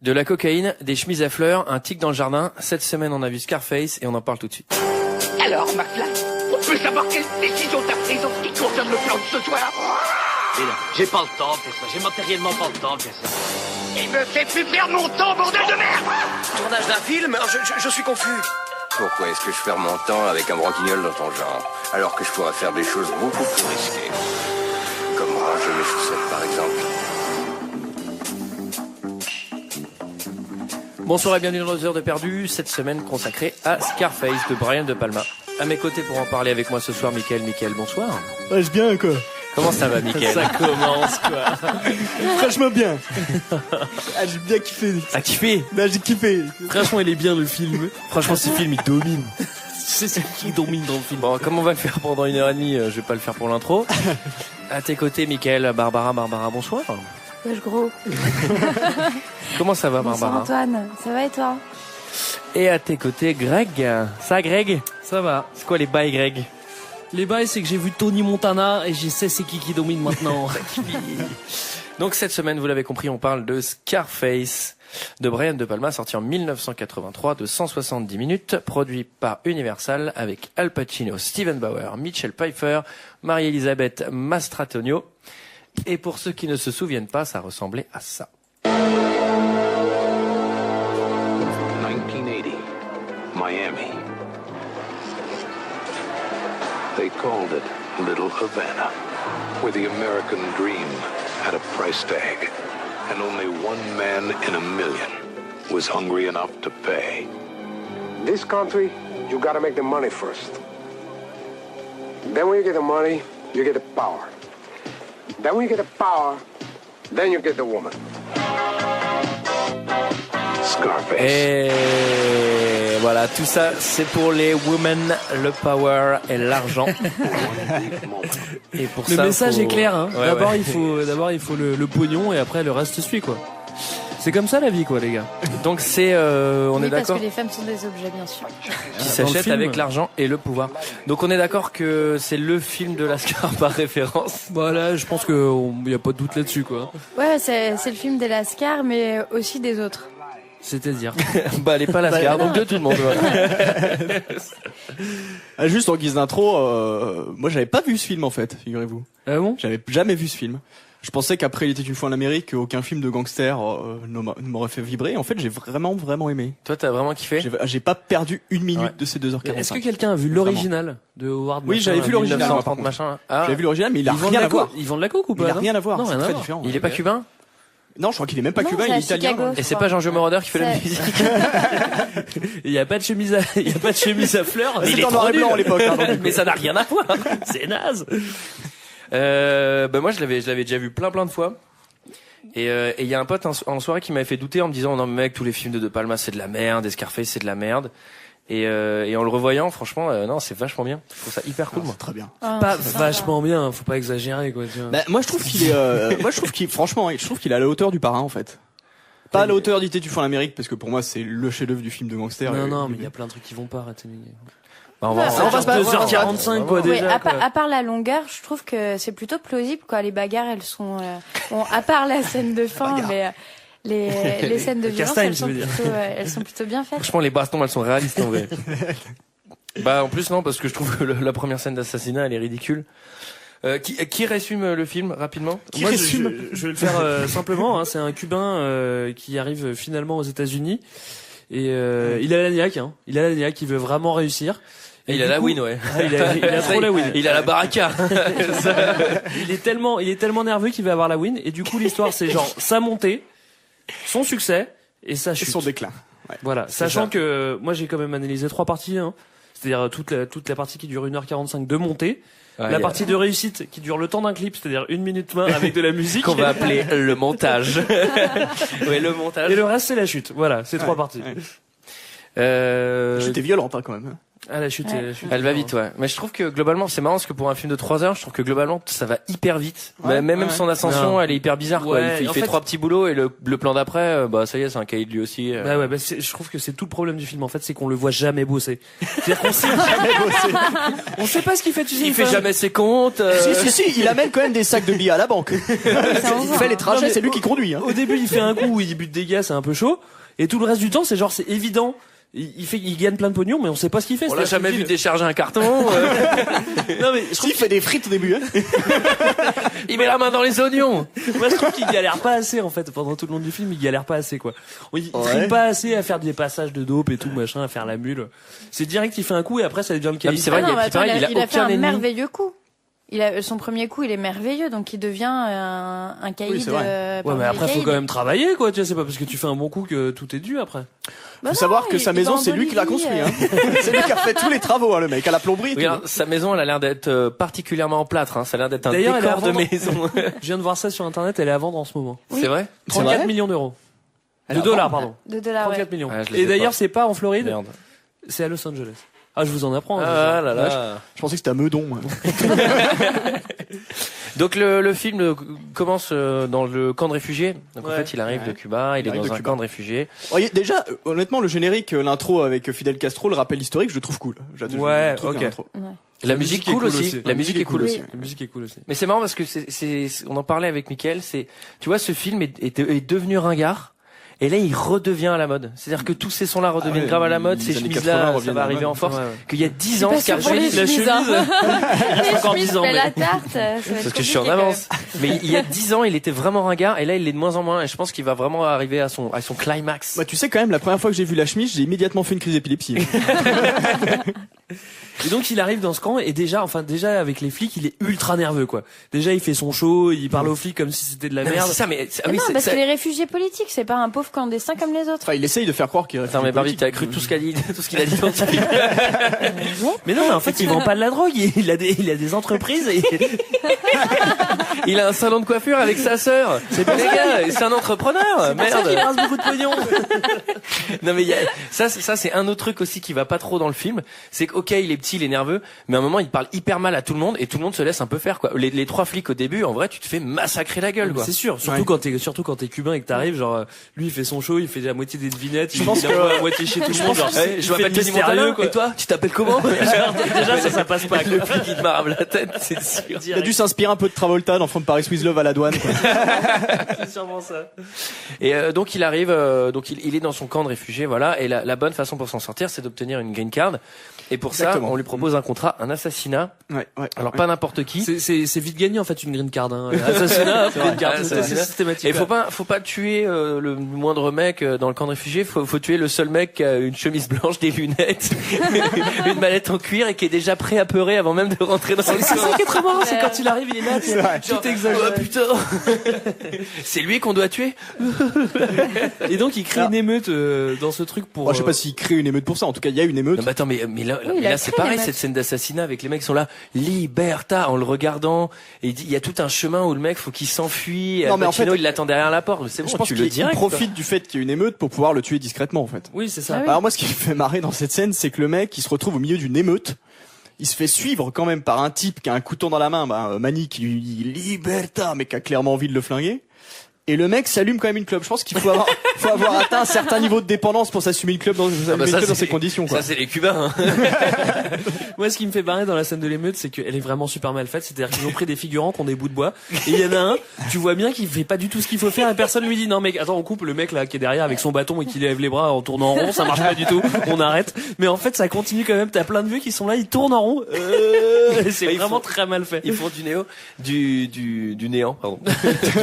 De la cocaïne, des chemises à fleurs, un tic dans le jardin. Cette semaine, on a vu Scarface et on en parle tout de suite. Alors, McFly, on peut savoir quelle décision t'as prise en ce qui concerne le plan de ce soir? J'ai pas le temps de faire ça, j'ai matériellement pas le temps de faire ça. Il me fait plus perdre mon temps, bordel de merde! Tournage d'un film? Je suis confus. Pourquoi est-ce que je perds mon temps avec un broquignol dans ton genre, alors que je pourrais faire des choses beaucoup plus risquées? Comme ranger mes chaussettes, par exemple. Bonsoir et bienvenue dans nos heures de perdu, cette semaine consacrée à Scarface de Brian De Palma. À mes côtés pour en parler avec moi ce soir, Mickaël, bonsoir. Ouais, c'est bien, quoi. Comment ça va, Mickaël? Ça commence, quoi. Franchement bien. Ah, j'ai bien kiffé. T'as kiffé? Là, j'ai kiffé. Franchement, il est bien, le film. Franchement, ce film, il domine. C'est ce qui domine dans le film. Bon, comme on va le faire pendant 1h30, je vais pas le faire pour l'intro. À tes côtés, Mickaël, Barbara, bonsoir. Wesh gros. Comment ça va, Barbara? Bonsoir Antoine, ça va et toi? Et à tes côtés, Greg. Ça, Greg? Ça va. C'est quoi les bails, Greg? Les bails, c'est que j'ai vu Tony Montana et je sais c'est qui domine maintenant. Donc cette semaine, vous l'avez compris, on parle de Scarface de Brian De Palma, sorti en 1983 de 170 minutes, produit par Universal avec Al Pacino, Steven Bauer, Michelle Pfeiffer, Marie-Elisabeth Mastrantonio. Et pour ceux qui ne se souviennent pas, ça ressemblait à ça. 1980, Miami. They called it Little Havana, where the American dream had a price tag, and only one man in a million was hungry enough to pay. This country, you gotta make the money first. Then when you get the money, you get the power. Then when you get the power, then you get the woman. Scarface. Et voilà, tout ça, c'est pour les women, le power et l'argent. Et pour le ça, message est clair, hein. Ouais, d'abord, ouais. il faut le pognon et après le reste suit, quoi. C'est comme ça la vie, quoi, les gars. Donc c'est, on oui, est d'accord, parce que les femmes sont des objets, bien sûr. qui Dans le s'achètent film. avec l'argent et le pouvoir. Donc on est d'accord que c'est le film de la Scar par référence. Voilà, je pense que y a pas de doute là-dessus, quoi. Ouais, c'est le film des Lascars, mais aussi des autres. C'est-à-dire. Bah elle est pas la Scar, donc de tout le monde. Voilà. Ah, juste en guise d'intro, moi j'avais pas vu ce film en fait, figurez-vous. Ah bon? J'avais jamais vu ce film. Je pensais qu'après Il était une fois en Amérique, aucun film de gangster ne m'aurait fait vibrer. En fait, j'ai vraiment aimé. Toi t'as vraiment kiffé? J'ai pas perdu une minute Ouais. de ces 2h45. Est-ce que quelqu'un a vu l'original de Howard? Oui, j'avais vu l'original. 1930 machin. Ah, J'avais vu l'original, mais il a Ils vendent rien la à voir. Ils vendent la coke ou pas? Il a non rien à voir, Non, c'est rien à très voir. différent. il est pas cubain? Non, je crois qu'il est même pas Non, cubain, c'est il est à italien. Chicago. Et c'est pas Jean-Jo Moroder qui fait la C'est- musique? Il y a pas de chemise à fleurs. C'était en noir et blanc à l'époque. Hein, donc. Mais ça n'a rien à voir. C'est naze. Bah moi je l'avais déjà vu plein de fois. Et il y a un pote en soirée qui m'avait fait douter en me disant non mais mec, tous les films de De Palma c'est de la merde, et Scarface c'est de la merde. Et en le revoyant, franchement, non, c'est vachement bien. Je trouve ça hyper cool, moi. Très bien. Ah, Pas c'est vachement bien, faut pas exagérer, quoi, tu vois. Bah, moi je trouve qu'il est, franchement, je trouve qu'il est à la hauteur du parrain en fait. Pas à la hauteur d'Ité du fond l'Amérique parce que pour moi c'est le chef-d'œuvre du film de gangster. Non, mais il y a plein de trucs qui vont pas, arrêter. Bah, on va en Ouais, faire. on va se battre. 2h45, quoi, Oui, déjà. à part la longueur, je trouve que c'est plutôt plausible, quoi. Les bagarres, elles sont, bon, à part la scène de fin, mais les scènes de violence, Cast time, elles sont plutôt bien faites. Franchement, les bastons, elles sont réalistes en vrai. Bah en plus non, parce que je trouve que la première scène d'assassinat, elle est ridicule. Qui résume le film rapidement? Moi, je vais le faire simplement. Hein, c'est un Cubain qui arrive finalement aux États-Unis et il a la niaque. Hein. Il a la niaque. Il veut vraiment réussir. Et il du a la coup- win, ouais. Ah, il a trop la win. Il a la baraka. Il est tellement nerveux qu'il va avoir la win. Et du coup, l'histoire, c'est genre sa montée, son succès et sa Et chute. son déclin. Ouais. Voilà. C'est Sachant ça. que moi, j'ai quand même analysé 3 parties. Hein. C'est-à-dire toute la partie qui dure 1h45 de montée. Ouais, La partie de réussite qui dure le temps d'un clip, c'est-à-dire 1 minute 20 avec de la musique. qu'on va appeler le montage. Ouais, le montage. Et le reste, c'est la chute. Voilà, c'est 3 parties. Ouais. C'était violente hein, quand même. Ah, la chute, Elle va vite, ouais. Mais je trouve que globalement, c'est marrant parce que pour un film de 3 heures, je trouve que globalement, ça va hyper vite. Même son ascension, elle est hyper bizarre, quoi. Il fait 3 petits boulots et le plan d'après, bah, ça y est, c'est un cahier de lui aussi. Je trouve que c'est tout le problème du film, en fait, c'est qu'on le voit jamais bosser. C'est-à-dire qu'on sait jamais bosser. On sait pas ce qu'il fait, tu sais. Il fait jamais ses comptes. Si, il amène quand même des sacs de billets à la banque. Il fait les trajets, c'est lui qui conduit, hein. Au début, il fait un coup où il bute des gars, c'est un peu chaud. Et tout le reste du temps, c'est évident. Il gagne plein de pognon, mais on sait pas ce qu'il fait. On l'a jamais vu décharger un carton. Non, mais il fait des frites au début, hein. Il met la main dans les oignons. Moi, je trouve qu'il galère pas assez, en fait. Pendant tout le long du film, il galère pas assez, quoi. Il trime pas assez à faire des passages de dope et tout, machin, à faire la mule. C'est direct, il fait un coup et après, ça devient le cahier. C'est vrai, il a fait un merveilleux coup. Son premier coup, il est merveilleux, donc il devient un caïd. Ouais, mais après, faut quand même travailler, quoi. Tu vois, c'est pas parce que tu fais un bon coup que tout est dû après. Faut savoir que sa maison, c'est lui qui l'a construit, hein. C'est lui qui a fait tous les travaux, hein, le mec, à la plomberie. Regarde, sa maison, elle a l'air d'être particulièrement en plâtre, hein. Ça a l'air d'être un décor de maison. Je viens de voir ça sur internet, elle est à vendre en ce moment. Oui. C'est vrai? 34 millions d'euros. De dollars, pardon. De dollars, 34 millions. Ah, et d'ailleurs, c'est pas en Floride. Merde. C'est à Los Angeles. Ah, je vous en apprends. Ah là là. Je pensais que c'était à Meudon, moi. Donc le film commence dans le camp de réfugiés. Donc en fait, il arrive de Cuba, il est dans un camp de réfugiés. Oh, déjà, honnêtement, le générique, l'intro avec Fidel Castro, le rappel historique, je le trouve cool. Ouais, ok. La musique cool aussi. La musique est cool aussi. La musique est cool aussi. Mais c'est marrant parce que on en parlait avec Mickaël, tu vois, ce film est devenu ringard. Et là, il redevient à la mode. C'est-à-dire que tous ces sons-là redeviennent grave à la mode. Ces chemises-là, ça va arriver en force. Qu'il y a 10 ans, Scarface, la chemise. Encore 10 ans. La tarte. Parce que je suis en avance. Mais il y a 10 ans, il était vraiment ringard. Et là, il l'est de moins en moins. Et je pense qu'il va vraiment arriver à son climax. Bah, tu sais, quand même, la première fois que j'ai vu la chemise, j'ai immédiatement fait une crise d'épilepsie. Et donc il arrive dans ce camp et déjà avec les flics il est ultra nerveux quoi. Déjà il fait son show, il parle aux flics comme si c'était de la merde. C'est ça mais parce que les réfugiés politiques c'est pas un pauvre clandestin comme les autres. Enfin il essaye de faire croire qu'il est réfugié. Attends mais Barbie t'as cru tout ce qu'il a dit dans ce film. Mais non mais en fait il vend pas de la drogue, il a des entreprises et il a un salon de coiffure avec sa sœur. C'est les gars, c'est un entrepreneur. Merde. Il rase beaucoup de pognon. Non mais ça c'est un autre truc aussi qui va pas trop dans le film, c'est que ok il est petit, il est nerveux, mais à un moment il parle hyper mal à tout le monde et tout le monde se laisse un peu faire quoi. Les 3 flics au début, en vrai tu te fais massacrer la gueule quoi. C'est sûr, surtout quand t'es cubain et que t'arrives genre lui il fait son show, il fait la moitié des devinettes, je pense il envoie à moitié chez tout le monde genre je m'appelle Tony Montana et toi tu t'appelles comment? Déjà ça passe pas. Le flic il te marave la tête, c'est sûr. Il a dû s'inspirer un peu de Travolta dans From Paris with Love à la douane quoi. C'est sûrement ça. Et donc il arrive il est dans son camp de réfugiés voilà et la bonne façon pour s'en sortir c'est d'obtenir une green card. Et pour Exactement. ça, on lui propose un contrat, un assassinat. Alors pas n'importe qui. C'est vite gagné en fait une green card. Hein. Assassinat, green card, c'est systématique. Et faut pas tuer le moindre mec dans le camp de réfugiés. Faut tuer le seul mec qui a une chemise blanche, des lunettes, une mallette en cuir et qui est déjà prêt à peurer avant même de rentrer dans le camp. C'est ça qui est très marrant, c'est quand il arrive, il est là, tout exagéré. Oh putain, c'est lui qu'on doit tuer. Et donc il crée une émeute dans ce truc pour. Je sais pas s'il crée une émeute pour ça. En tout cas, il y a une émeute. Non, mais attends, mais là c'est pareil, cette scène d'assassinat avec les mecs qui sont là, Liberta, en le regardant, et il y a tout un chemin où le mec faut qu'il s'enfuit, et en fait, il l'attend derrière la porte, c'est bon, je pense qu'il profite du fait qu'il y a une émeute pour pouvoir le tuer discrètement en fait. Oui, c'est ça. Alors moi ce qui me fait marrer dans cette scène, c'est que le mec il se retrouve au milieu d'une émeute. Il se fait suivre quand même par un type qui a un couteau dans la main, Manny qui lui dit Liberta, mais qui a clairement envie de le flinguer. Et le mec s'allume quand même une clope. Je pense qu'il faut avoir atteint un certain niveau de dépendance pour s'assumer une clope dans ces conditions, quoi. Ça, c'est les Cubains, hein. Moi, ce qui me fait barrer dans la scène de l'émeute, c'est qu'elle est vraiment super mal faite. C'est-à-dire qu'ils ont pris des figurants qui ont des bouts de bois. Et il y en a un, tu vois bien qu'il fait pas du tout ce qu'il faut faire et personne lui dit, non, mec, attends, on coupe le mec, là, qui est derrière avec son bâton et qui lève les bras en tournant en rond. Ça marche pas du tout. On arrête. Mais en fait, ça continue quand même. T'as plein de vieux qui sont là, ils tournent en rond. C'est vraiment très mal fait. Ils font du néant, pardon.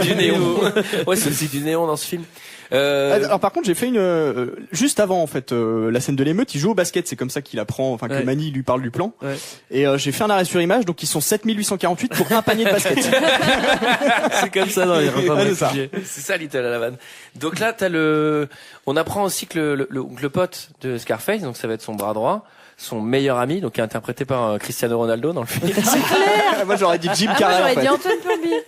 Du néon. Ouais, c'est aussi du néon dans ce film. Alors par contre j'ai fait juste avant en fait la scène de l'émeute, il joue au basket, c'est comme ça qu'il apprend, enfin que Manny lui parle du plan. Ouais. Et j'ai fait un arrêt sur image, donc ils sont 7848 pour un panier de basket. C'est comme ça dans les repas de réfugiés. C'est ça Little Havane. Donc là on apprend aussi que le pote de Scarface, donc ça va être son bras droit, son meilleur ami, donc qui est interprété par Cristiano Ronaldo dans le film. C'est clair. Moi j'aurais dit Jim Carrey. Moi j'aurais dit Antoine Plombier.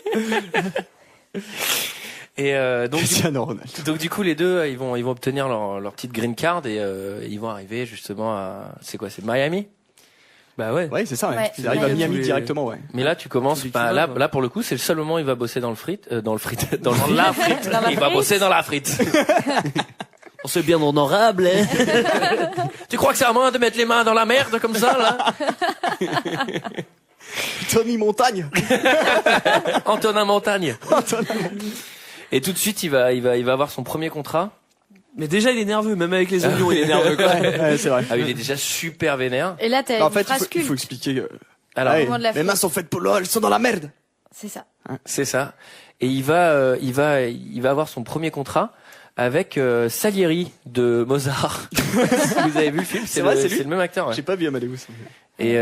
Et donc Cristiano Ronaldo. donc du coup les deux ils vont obtenir leur petite green card et ils vont arriver justement à c'est Miami. Bah ouais. Ouais, c'est ça. Ouais. Ouais. Il arrive à Miami. Miami directement, ouais. Mais là tu commences Celui qui bah, va, là pour le coup c'est le seul moment où il va bosser dans la frite Dans la il va frite. bosser dans la frite. On se bien honorable. Hein. Tu crois que c'est à moi de mettre les mains dans la merde comme ça là? Tony Montagne. Antonin Montagne. Et tout de suite il va avoir son premier contrat. Mais déjà il est nerveux, même avec les oignons il est nerveux quoi. Ouais, c'est vrai. Ah il est déjà super vénère. Et là, t'as En une fait, phrase il culte. faut expliquer. Alors Ouais, moment de la mes mains frite. sont faites pour l'eau, elles sont dans la merde. C'est ça. c'est ça. Et il va avoir son premier contrat avec Salieri de Mozart. Vous avez vu le film? C'est vrai, c'est lui c'est le même acteur. Ouais. J'ai pas vu Amadeus. Et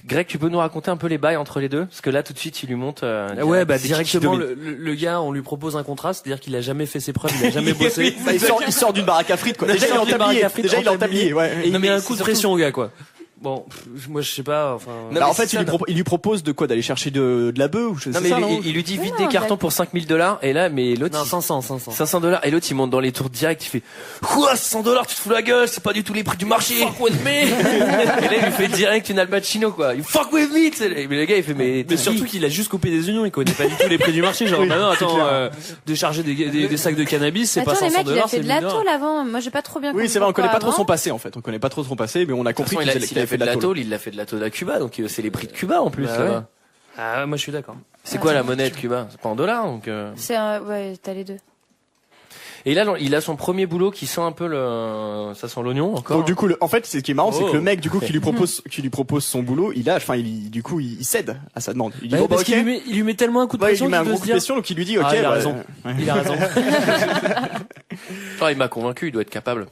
Greg, tu peux nous raconter un peu les bails entre les deux? Parce que là, tout de suite, il lui monte. Ouais, bah c'est qui directement domine. le gars, on lui propose un contrat, c'est-à-dire qu'il a jamais fait ses preuves, il a jamais bossé. Bah, il sort d'une baraque à frites, quoi. Déjà, il est en tablier. Déjà, il est en tablier, ouais. Et il Non, met mais un coup de surtout- pression au gars quoi. Bon, moi je sais pas, enfin. Non, Bah, mais en fait, c'est ça, il lui propose de quoi? D'aller chercher de la bœuf ou je sais Non, mais ça, il lui dit vite Non, des non, cartons bah- pour $5,000 et là, mais l'autre, Non, il- 500. $500 et l'autre il monte dans les tours direct, il fait quoi $100 tu te fous la gueule, c'est pas du tout les prix du marché. Fuck with me. Et là il lui fait direct une Al Pacino quoi. You fuck with me. Tu sais, mais le gars il fait Mais surtout qu'il a juste coupé des oignons, il connaît pas du tout les prix du marché. Genre, Oui, bah non, c'est attends, clair. décharger des sacs de cannabis, c'est pas Attends, les $500, mecs, il a fait c'est de la $1,000. tôle avant. Moi, j'ai pas trop bien compris. Oui, c'est vrai, on connaît pas trop pourquoi son avant. passé, en fait. On connaît pas trop son passé, mais on a compris il qu'il a, s'il a fait de la tôle. tôle, il a fait de la tôle à Cuba, donc c'est les prix de Cuba en plus. Bah là-bas. ouais. Ah, moi je suis d'accord. C'est quoi la monnaie de Cuba? C'est pas en dollars donc. Ouais, t'as les deux. Et là, il a son premier boulot qui sent un peu ça sent l'oignon encore. Donc du coup, en fait, ce qui est marrant, c'est Oh. que le mec, du coup, qui lui propose son boulot, il cède à sa demande. Il dit Bah, bon, bah, parce ok. qu'il lui met tellement un coup de Ouais, il pression lui met un qu'il gros doit coup se de dire. pression, donc il lui dit ok. Ah, il a bah, raison. ouais. Il a raison. Ah, il m'a convaincu, il doit être capable.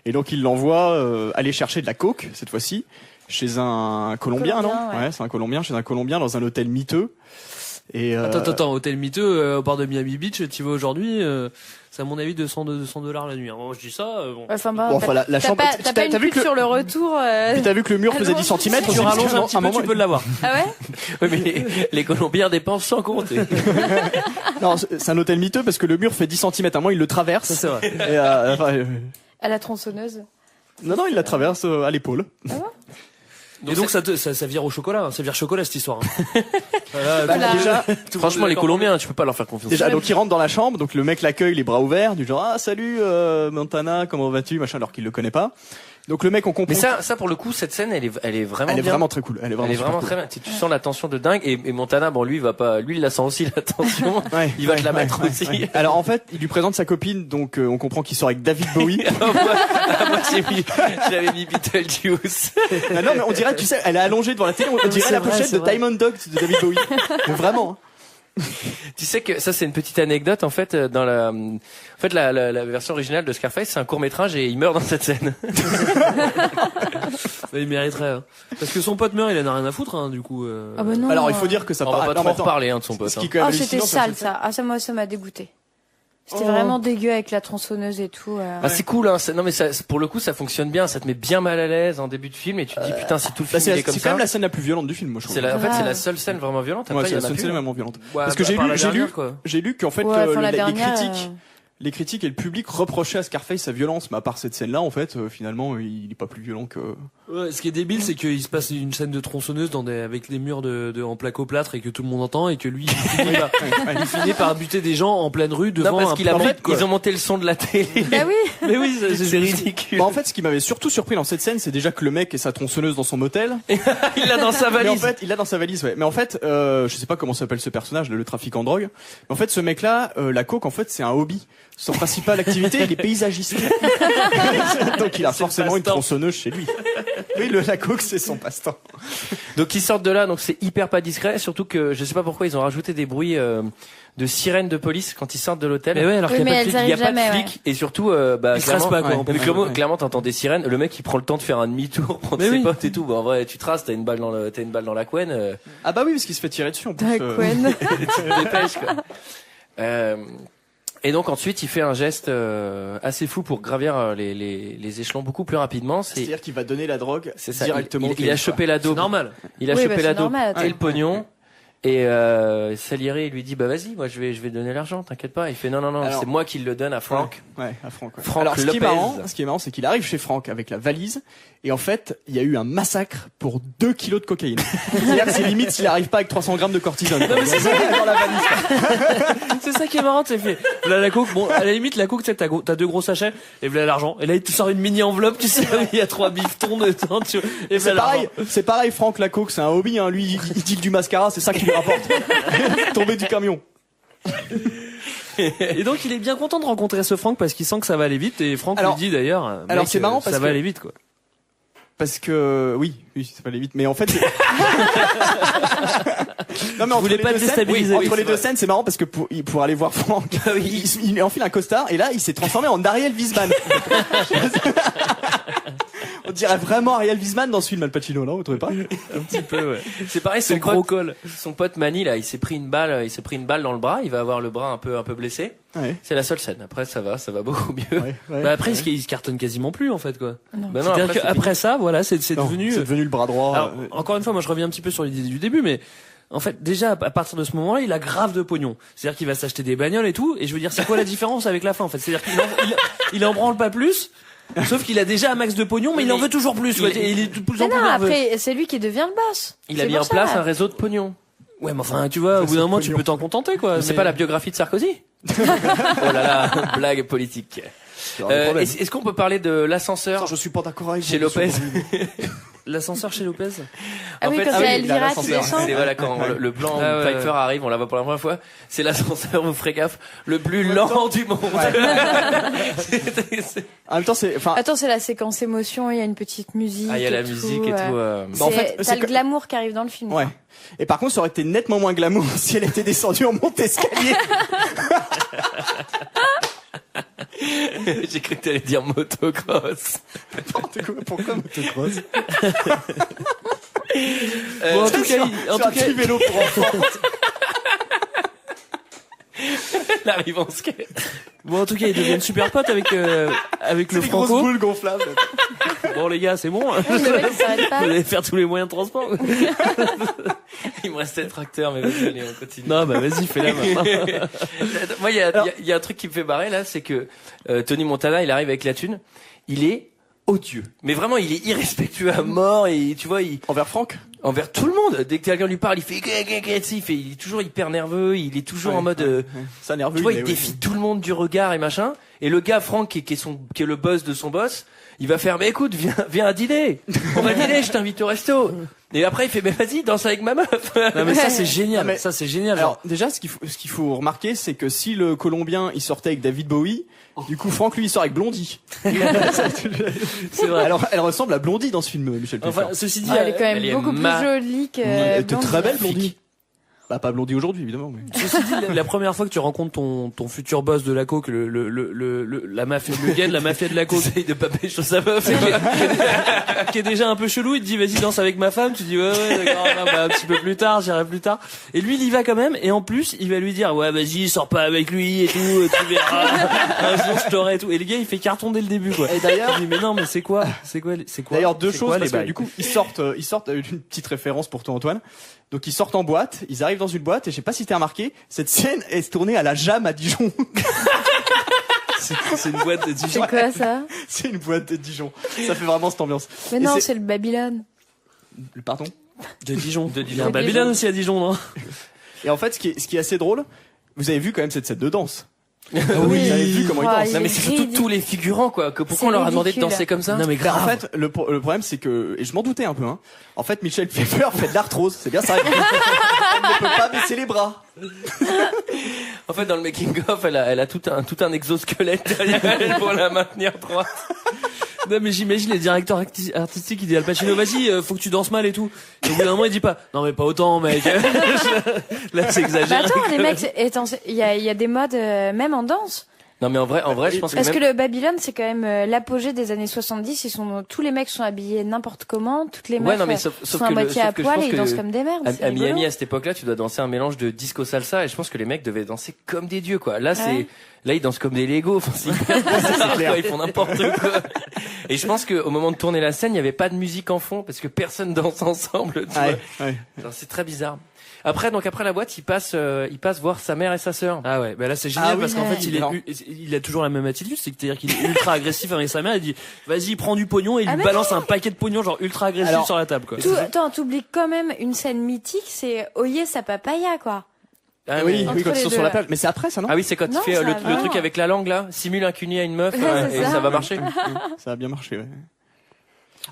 Et donc il l'envoie aller chercher de la coke cette fois-ci chez un Colombien, non? Colombien, ouais. Ouais, c'est un Colombien, chez un Colombien dans un hôtel miteux. Et Attends, hôtel miteux au bord de Miami Beach, tu vas aujourd'hui, c'est à mon avis $200 la nuit. Hein. Bon, je dis ça, bon. Enfin, Bon, enfin, la t'as chambre. pas une vu pub sur le retour. Puis t'as vu que le mur faisait Allons, 10 cm, tu Tu rallonges un petit peu, tu peux l'avoir. Ah ouais? Oui, mais les Colombiens dépensent sans compter. Non, c'est un hôtel miteux parce que le mur fait 10 cm, à moins il le traverse. Ça c'est vrai. Et, À la tronçonneuse. non, il la traverse à l'épaule. Et donc ça vire au chocolat, hein. Ça vire chocolat cette histoire. Hein. Voilà, Bah, Voilà. déjà, Franchement, les Colombiens, tu peux pas leur faire confiance. Déjà, donc il rentre dans la chambre, donc le mec l'accueille les bras ouverts, du genre ah salut Montana, comment vas-tu, machin, alors qu'il le connaît pas. Donc le mec on comprend. Mais ça pour le coup, cette scène, elle est vraiment elle est bien. vraiment très cool. Elle est vraiment, super cool. très bien. Tu sens la tension de dingue et Montana, bon lui, il la sent aussi la tension. Ouais, Il va ouais, te la ouais, mettre ouais, aussi. ouais. Alors en fait, il lui présente sa copine, donc on comprend qu'il sort avec David Bowie. Moi, j'avais mis Beetlejuice. Ah non mais on dirait, tu sais, elle est allongée devant la télé, on dirait c'est la vrai, pochette c'est de vrai. Diamond Dogs de David Bowie. Mais vraiment. Tu sais que ça c'est une petite anecdote en fait dans la version originale de Scarface, c'est un court-métrage et il meurt dans cette scène. Il mériterait. Hein. Parce que son pote meurt, il en a rien à foutre, hein, du coup. Ah bah non. Alors il faut dire que ça On va pas non, trop mais en attends. reparler de son pote. Ce qui est hein. quand même Oh, c'était hallucinant, sale c'est- ça. Ah ça, moi, ça m'a dégoûté. C'était Oh. vraiment dégueu avec la tronçonneuse et tout. Ah, c'est cool hein. Non mais ça, pour le coup ça fonctionne bien, ça te met bien mal à l'aise en début de film et tu te dis putain si tout le Bah, film il est c'est comme quand ça. même la scène la plus violente du film, moi je trouve. En fait c'est Ah. la seule scène vraiment violente. Ouais, Après c'est il y la en a seule plus. scène vraiment violente. Ouais, Parce que bah, par la j'ai lu dernière, quoi. qu'en fait Ouais, enfin, la les dernière, critiques les critiques et le public reprochaient à Scarface sa violence, mais à part cette scène-là, en fait, finalement, il est pas plus violent que. Ouais, ce qui est débile, c'est qu'il se passe une scène de tronçonneuse avec des murs en placo-plâtre et que tout le monde entend et que lui, il finit par buter des gens en pleine rue devant Non parce un qu'il a public, quoi. ils ont monté le son de la télé. Bah oui. Mais oui, C'est ridicule. Bah, en fait, ce qui m'avait surtout surpris dans cette scène, c'est déjà que le mec ait sa tronçonneuse dans son motel. Il l'a dans sa Mais en valise. fait, il l'a dans sa valise, ouais. Mais en fait, je sais pas comment s'appelle ce personnage, le trafiquant de drogue. Mais en fait, ce mec-là, la coke, en fait, c'est un hobby. Son principale activité, il est paysagiste. Donc, il a forcément une passe-temps. tronçonneuse chez lui. Oui, la coke, c'est son passe-temps. Donc ils sortent de là, donc c'est hyper pas discret, surtout que je sais pas pourquoi ils ont rajouté des bruits de sirènes de police quand ils sortent de l'hôtel. Mais ouais, alors Oui, qu'il y a mais pas de elles flics. Il y a arrivent pas de jamais, flics et surtout Ils se tracent pas, quoi. Ouais. Mais clairement t'entends des sirènes, le mec il prend le temps de faire un demi-tour, prendre Mais ses oui. potes et tout. Bon, en vrai tu traces, t'as une balle dans la couenne, Ah bah oui, parce qu'il se fait tirer dessus, en plus. Queen. tu te dépêches quoi. Et donc ensuite il fait un geste assez fou pour gravir les échelons beaucoup plus rapidement. C'est-à-dire qu'il va donner la drogue C'est ça. directement. Il a chopé la C'est daube. normal. Il a Oui, chopé bah, la c'est daube normal, et le attends. pognon. Et Salieri lui dit bah vas-y, moi je vais donner l'argent, t'inquiète pas. Il fait non, Alors, c'est moi qui le donne à Franck. Ouais, à Franck. Ouais. Franck Alors ce qui Lopez. est marrant, c'est qu'il arrive chez Franck avec la valise et en fait, il y a eu un massacre pour 2 kilos de cocaïne. C'est-à-dire que c'est limite s'il arrive pas avec 300 grammes de cortisone. Non, mais c'est ça. Dans la valise. Quoi. C'est ça qui est marrant, c'est fait. Voilà la coke. Bon, à la limite, la coke, tu sais, t'as 2 gros sachets, et voilà l'argent. Et là, il te sort une mini enveloppe, tu sais, où il y a 3 bifetons dedans, tu vois. Et C'est pareil, Franck, la coke, c'est un hobby, hein. Lui, il deal du mascara, c'est ça qui lui rapporte. Tomber du camion. Et donc, il est bien content de rencontrer ce Franck parce qu'il sent que ça va aller vite, et Franck lui dit d'ailleurs, alors mec, c'est marrant parce ça va que- aller vite, quoi. Parce que, oui, ça va aller vite, mais en fait, non, mais Vous voulez pas deux scènes, déstabiliser, entre oui, les c'est deux vrai. scènes, c'est marrant parce que pour aller voir Franck, il enfile un costard et là, il s'est transformé en Ariel Wiesman. On dirait vraiment Ariel Wiesman dans ce film Al Pacino, non? Vous trouvez pas? Un petit peu, ouais. C'est pareil, C'est le gros col. Son pote Manny là, il s'est pris une balle dans le bras. Il va avoir le bras un peu blessé. Ouais. C'est la seule scène. Après ça va beaucoup mieux. Ouais. Bah après, il se cartonne quasiment plus, en fait, quoi. Bah non, C'est-à-dire qu'après ça, voilà, c'est Non, devenu... c'est devenu le bras droit. Alors, encore une fois, moi je reviens un petit peu sur l'idée du début, mais en fait, déjà, à partir de ce moment-là, il a grave de pognon. C'est-à-dire qu'il va s'acheter des bagnoles et tout, et je veux dire, c'est quoi la différence avec la fin, en fait? C'est-à-dire il en branle pas plus, sauf qu'il a déjà un max de pognon, mais il en veut toujours plus, quoi. Et il est de plus en Mais plus non, nerveux. après, c'est lui qui devient le boss. Il a C'est mis pour en ça. place un réseau de pognon. Ouais, mais enfin, tu vois, au bout d'un moment, tu peux t'en contenter, quoi. C'est pas la biographie de Sarkozy? Oh là là, blague politique. Est-ce qu'on peut parler de l'ascenseur je suis pas d'accord avec chez vous, Lopez? L'ascenseur chez Lopez? Ah oui, quand il y a Elvira qui descend. C'est voilà quand le plan où Pfeiffer arrive, on la voit pour la première fois. C'est l'ascenseur, vous ferez gaffe, le plus lent du monde. En même temps, Attends, c'est la séquence émotion, il y a une petite musique. Ah, il y a la musique et tout. Bah, en fait, T'as c'est le glamour qui arrive dans le film. Ouais. Et par contre, ça aurait été nettement moins glamour si elle était descendue en monte-escalier. J'ai cru que t'allais dire motocross. Pourquoi motocross? Bon, en tout cas, sur un vélo pour enfants. Elle arrive en skate. Bon, en tout cas, ils deviennent super potes avec le Des grosses Franco. boules gonflables. Bon, les gars, c'est bon. Le mec, il s'arrête pas. Vous allez faire tous les moyens de transport. Il me restait le tracteur, mais vas-y, allez, on continue. Non, bah, vas-y, fais-la maintenant. Moi, il y a un truc qui me fait barrer, là, c'est que Tony Montana, il arrive avec la thune. Il est odieux. Mais vraiment, il est irrespectueux à mort et tu vois, Envers Franck? envers tout le monde. Dès que quelqu'un lui parle, il fait, il est toujours hyper nerveux, il est toujours en mode, Ça nerveux. tu vois, mais il oui. défie tout le monde du regard et machin. Et le gars, Franck, qui est le boss de son boss, il va faire, mais écoute, viens à dîner. On va dîner, je t'invite au resto. Et après, il fait, mais vas-y, danse avec ma meuf. Non, mais ça, c'est génial. Mais- Ça, c'est génial. Alors, déjà, ce qu'il faut remarquer, c'est que si le Colombien, il sortait avec David Bowie, du coup, Franck, lui, il sort avec Blondie. c'est vrai. Alors, elle ressemble à Blondie dans ce film, Michel Pfeiffer. Enfin, ceci dit, Elle est quand Elle même est beaucoup plus jolie que. Elle était Blondie. très belle, Blondie. Bah, pas Blondie aujourd'hui, évidemment. Mais... ceci dit, la première fois que tu rencontres ton futur boss de la coke, la mafia, le gars de la mafia de la coke, Essaye de pas pécho sa meuf. qui est déjà un peu chelou, il te dit vas-y danse avec ma femme, tu dis ouais d'accord, non, bah, un petit peu plus tard, j'irai plus tard. Et lui il y va quand même, et en plus il va lui dire ouais vas-y sors pas avec lui et tout, tu verras, un jour je t'aurai et tout. Et le gars il fait carton dès le début quoi. Et d'ailleurs, Il dit mais non mais c'est quoi D'ailleurs, deux C'est choses, quoi, parce les que du bails coup, ils sortent, une petite référence pour toi, Antoine. Donc, ils sortent en boîte, ils arrivent dans une boîte, et je sais pas si t'as remarqué, cette scène est tournée à la Jam à Dijon. c'est une boîte de C'est quoi ça? C'est une boîte de Dijon. Ça fait vraiment cette ambiance. Mais Et non, c'est le Babylone. Pardon? de Dijon. De Il y a un Dijon. Babylone aussi à Dijon, non? Et en fait, ce qui est assez drôle, vous avez vu quand même cette scène de danse. Oui. Vous avez vu comment ils Ah, dansent. il Non, mais est c'est surtout ridicule. tous les figurants, quoi. Pourquoi C'est on leur a demandé de ridicule. danser comme ça? Non mais Ben, en grave. fait, le problème, c'est que, et je m'en doutais un peu, hein. En fait, Michel Pfeiffer fait de l'arthrose. C'est bien ça. Elle ne peut pas baisser les bras. En fait, dans le making of, elle a tout un exosquelette derrière elle pour la maintenir droite. Non mais j'imagine les directeurs artistiques qui disent Al Pacino vas-y faut que tu danses mal et tout. Et au bout d'un moment il dit pas non mais pas autant mec. Là c'est Bah exagéré. attends, les mecs, il y a des modes même en danse. Non, mais en vrai, je pense Parce que que même... le Babylone, c'est quand même l'apogée des années 70. Tous les mecs sont habillés n'importe comment, toutes les meufs Ouais, non, mais sauf sont à que moitié à sauf que je poil pense et ils que dansent comme des merdes. c'est à rigolo. Miami, à cette époque-là, tu dois danser un mélange de disco salsa, et je pense que les mecs devaient danser comme des dieux, quoi. Là, Ouais. là, ils dansent comme des Legos. Enfin, c'est bizarre, quoi. Ils font n'importe quoi. Et je pense qu'au moment de tourner la scène, il n'y avait pas de musique en fond, parce que personne danse ensemble, tu vois. Ouais. Genre, c'est très bizarre. Après la boîte, il passe voir sa mère et sa sœur. Ah ouais, bah là c'est génial parce qu'en ouais. fait il a toujours la même attitude, c'est-à-dire qu'il est ultra agressif avec sa mère, il dit vas-y prends du pognon et il lui balance un paquet de pognon genre ultra agressif sur la table quoi. Attends, t'oublies quand même une scène mythique, c'est Oye sa papaya quoi. Ah oui, Entre quand ils sont les sur la deux. plage. Mais c'est après ça, non? Ah oui, c'est quand Non, il fait ça le va. truc avec la langue là, simule un cunier à une meuf c'est et ça. ça va marcher. Ça a bien marché, ouais.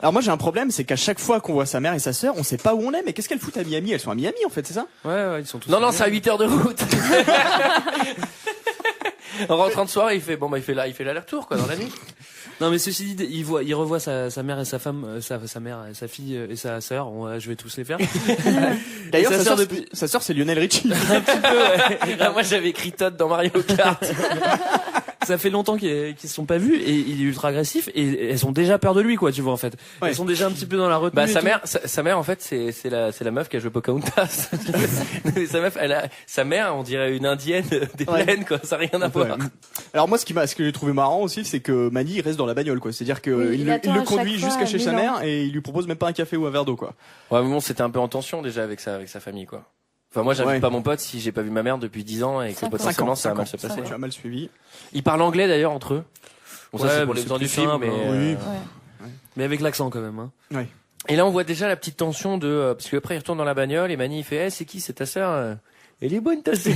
Alors moi j'ai un problème, c'est qu'à chaque fois qu'on voit sa mère et sa sœur, on sait pas où on est, mais qu'est-ce qu'elles foutent à Miami? Elles sont à Miami en fait, c'est ça? Ouais, ils sont tous. Non, c'est à 8 heures de route. En rentrant de soir, il fait l'aller-retour quoi dans la nuit. Non mais ceci dit, il revoit sa mère et sa femme, sa mère, sa fille et sa sœur. Bon, je vais tous les faire. D'ailleurs, Et sa sœur c'est Lionel Richie. un petit peu. Ouais. Ah, moi j'avais écrit Todd dans Mario Kart. Ça fait longtemps qu'ils se sont pas vus et il est ultra agressif et elles ont déjà peur de lui quoi, tu vois en fait. Ouais. Elles sont déjà un petit peu dans la retenue. Bah et sa mère en fait c'est la meuf qui a joué Pocahontas. Sa mère on dirait une indienne des plaines quoi, ça n'a rien à voir. Alors moi ce que j'ai trouvé marrant aussi, c'est que Manny il reste dans la bagnole quoi, c'est-à-dire que Oui, il attend il le à conduit chaque fois jusqu'à chez sa 1000 ans. mère et il lui propose même pas un café ou un verre d'eau quoi. Ouais mais bon c'était un peu en tension déjà avec sa famille quoi. Enfin moi j'invite Ouais. pas mon pote si j'ai pas vu ma mère depuis 10 ans et que 5 ans. potentiellement ça va mal se passer. Tu as mal suivi. Ils parlent anglais d'ailleurs entre eux. Bon ça Ouais, c'est pour mais les c'est gens du plus film simple, mais hein. Oui. Ouais. Mais avec l'accent quand même. Hein. Ouais. Et là on voit déjà la petite tension de parce que après il retourne dans la bagnole et Manny il fait c'est qui c'est ta sœur elle est bonne ta sœur.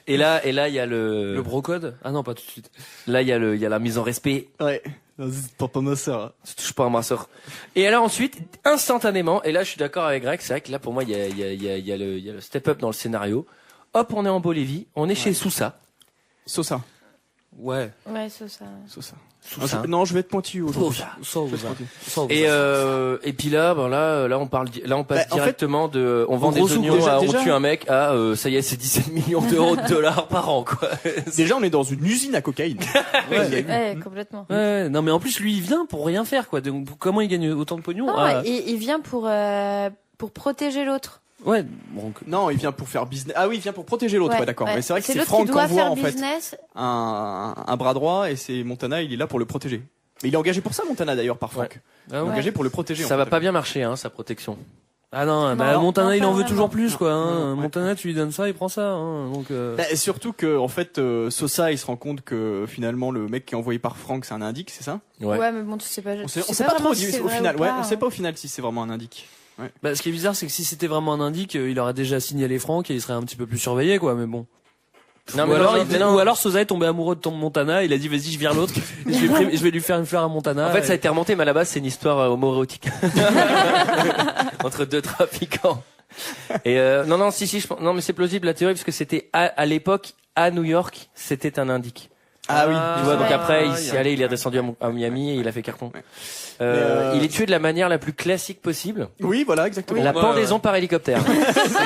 et là il y a Le brocode. Ah non pas tout de suite. là il y a la mise en respect. Ouais. C'est pas ma sœur. Tu touches pas à ma sœur. Et alors ensuite, instantanément, et là je suis d'accord avec Greg, c'est vrai que là pour moi il y a le step up dans le scénario. Hop, on est en Bolivie, on est chez Sousa. Sosa. Ouais. Ouais, c'est ça. Sousa. Sousa. Non, je vais être pointu aujourd'hui. Et puis là, là on passe en directement de, on vend en des gros, oignons déjà- on tue un mec à, ça y est, c'est 17 millions d'euros de dollars par an, quoi. Déjà, on est dans une usine à cocaïne. Ouais, complètement. Ouais, non mais en plus lui il vient pour rien faire quoi. Donc comment il gagne autant de pognon? Non, Ah, il vient pour protéger l'autre. ouais, donc Non, il vient pour faire business. Ah oui, il vient pour protéger l'autre, ouais, d'accord. ouais. Mais c'est vrai que c'est l'autre Franck qui doit qu'on voit faire en fait business. un bras droit et c'est Montana, il est là pour le protéger. Mais il est engagé pour ça, Montana d'ailleurs, par Franck. ah, Il est ouais. engagé pour le protéger. Ça en va fait. pas bien marcher, hein, sa protection. Ah non, bah Non, Montana non, il en pas veut vraiment. toujours plus quoi. Hein. Ouais. Montana tu lui donnes ça, il prend ça. Hein. Donc Bah, et surtout que en fait, Sosa, il se rend compte que finalement le mec qui est envoyé par Franck, c'est un indique, c'est ça? Ouais. Mais bon, tu sais pas. On sait tu pas vraiment trop si c'est au vrai final. ou Ouais, pas, on sait hein. pas au final si c'est vraiment un indique. bah, ce qui est bizarre c'est que si c'était vraiment un indique, il aurait déjà signalé Franck et il serait un petit peu plus surveillé quoi. Mais bon. Non, ou, alors Sosa est tombé amoureux de ton Montana, il a dit vas-y je vire l'autre, je vais lui faire une fleur à Montana. En fait, ça a été remonté, mais à la base, c'est une histoire homoérotique. Entre deux trafiquants. Et non, non, mais c'est plausible la théorie, parce que c'était à l'époque, à New York, c'était un indique. Ah oui. Tu vois, donc Ouais. après, il s'y allait, il est descendu à Miami et il a fait carton. Mais, Il est tué de la manière la plus classique possible. Oui, voilà, exactement. La Ouais, pendaison ouais. par hélicoptère.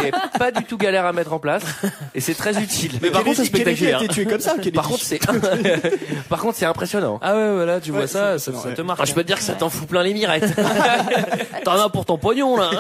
C'est pas du tout galère à mettre en place et c'est très utile. Mais par contre, c'est Kennedy spectaculaire. a été tué comme ça. Kennedy. Par contre, c'est impressionnant. Ah ouais voilà, tu vois Ouais, ça, c'est ça ouais. te marque. Ah, je peux te dire que ça t'en fout plein les mirettes. T'en as pour ton pognon là.